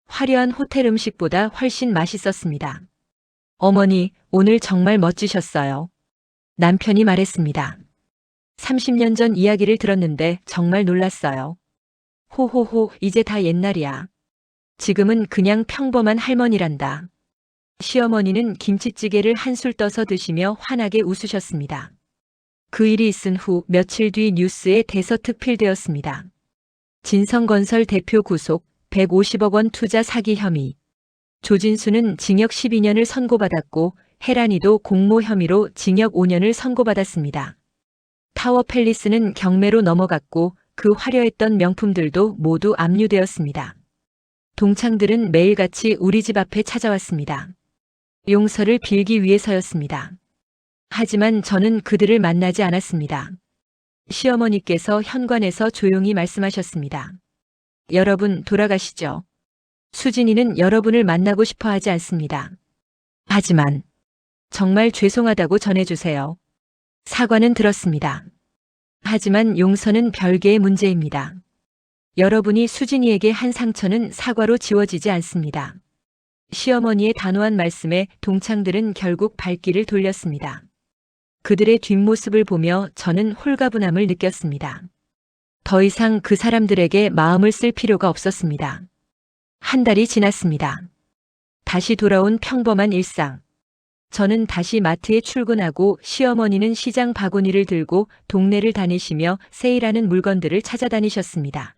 화려한 호텔 음식보다 훨씬 맛있었습니다. 어머니, 오늘 정말 멋지셨어요. 남편이 말했습니다. 30년 전 이야기를 들었는데 정말 놀랐어요. 호호호, 이제 다 옛날이야. 지금은 그냥 평범한 할머니란다. 시어머니는 김치찌개를 한술 떠서 드시며 환하게 웃으셨습니다. 그 일이 있은 후 며칠 뒤 뉴스에 대서특필되었습니다. 진성건설 대표 구속, 150억 원 투자 사기 혐의. 조진수는 징역 12년을 선고받았고 혜란이도 공모 혐의로 징역 5년을 선고받았습니다. 타워팰리스는 경매로 넘어갔고 그 화려했던 명품들도 모두 압류되었습니다. 동창들은 매일같이 우리 집 앞에 찾아왔습니다. 용서를 빌기 위해서였습니다. 하지만 저는 그들을 만나지 않았습니다. 시어머니께서 현관에서 조용히 말씀하셨습니다. 여러분 돌아가시죠. 수진이는 여러분을 만나고 싶어 하지 않습니다. 하지만 정말 죄송하다고 전해주세요. 사과는 들었습니다. 하지만 용서는 별개의 문제입니다. 여러분이 수진이에게 한 상처는 사과로 지워지지 않습니다. 시어머니의 단호한 말씀에 동창들은 결국 발길을 돌렸습니다. 그들의 뒷모습을 보며 저는 홀가분함을 느꼈습니다. 더 이상 그 사람들에게 마음을 쓸 필요가 없었습니다. 한 달이 지났습니다. 다시 돌아온 평범한 일상. 저는 다시 마트에 출근하고 시어머니는 시장 바구니를 들고 동네를 다니시며 세일하는 물건들을 찾아다니셨습니다.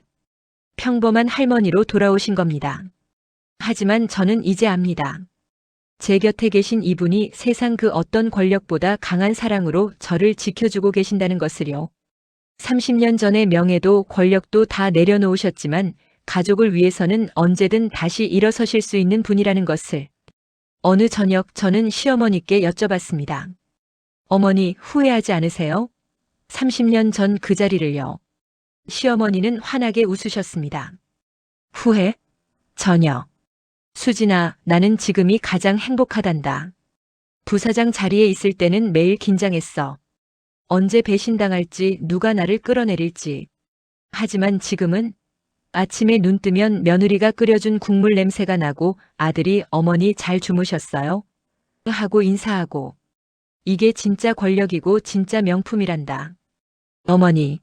평범한 할머니로 돌아오신 겁니다. 하지만 저는 이제 압니다. 제 곁에 계신 이분이 세상 그 어떤 권력보다 강한 사랑으로 저를 지켜주고 계신다는 것을요. 30년 전의 명예도 권력도 다 내려놓으셨지만 가족을 위해서는 언제든 다시 일어서실 수 있는 분이라는 것을. 어느 저녁 저는 시어머니께 여쭤봤습니다. 어머니 후회하지 않으세요? 30년 전 그 자리를요. 시어머니는 환하게 웃으셨습니다. 후회? 전혀. 수진아, 나는 지금이 가장 행복하단다. 부사장 자리에 있을 때는 매일 긴장했어. 언제 배신당할지 누가 나를 끌어내릴지. 하지만 지금은 아침에 눈 뜨면 며느리가 끓여준 국물 냄새가 나고 아들이 어머니 잘 주무셨어요? 하고 인사하고. 이게 진짜 권력이고 진짜 명품이란다. 어머니.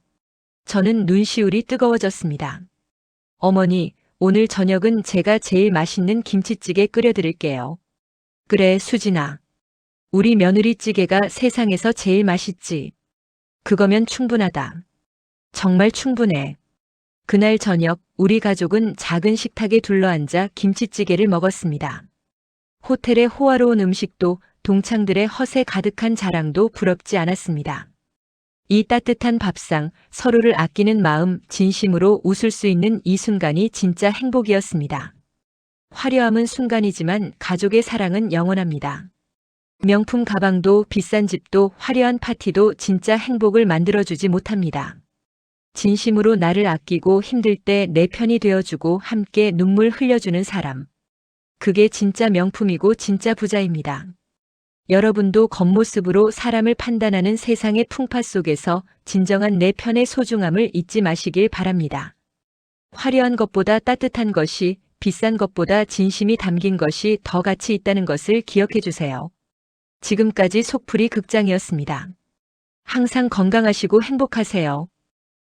저는 눈시울이 뜨거워졌습니다. 어머니, 오늘 저녁은 제가 제일 맛있는 김치찌개 끓여드릴게요. 그래, 수진아. 우리 며느리찌개가 세상에서 제일 맛있지. 그거면 충분하다. 정말 충분해. 그날 저녁 우리 가족은 작은 식탁에 둘러앉아 김치찌개를 먹었습니다. 호텔의 호화로운 음식도 동창들의 허세 가득한 자랑도 부럽지 않았습니다. 이 따뜻한 밥상, 서로를 아끼는 마음, 진심으로 웃을 수 있는 이 순간이 진짜 행복이었습니다. 화려함은 순간이지만 가족의 사랑은 영원합니다. 명품 가방도 비싼 집도 화려한 파티도 진짜 행복을 만들어주지 못합니다. 진심으로 나를 아끼고 힘들 때 내 편이 되어주고 함께 눈물 흘려주는 사람. 그게 진짜 명품이고 진짜 부자입니다. 여러분도 겉모습으로 사람을 판단하는 세상의 풍파 속에서 진정한 내 편의 소중함을 잊지 마시길 바랍니다. 화려한 것보다 따뜻한 것이, 비싼 것보다 진심이 담긴 것이 더 가치 있다는 것을 기억해 주세요. 지금까지 속풀이 극장이었습니다. 항상 건강하시고 행복하세요.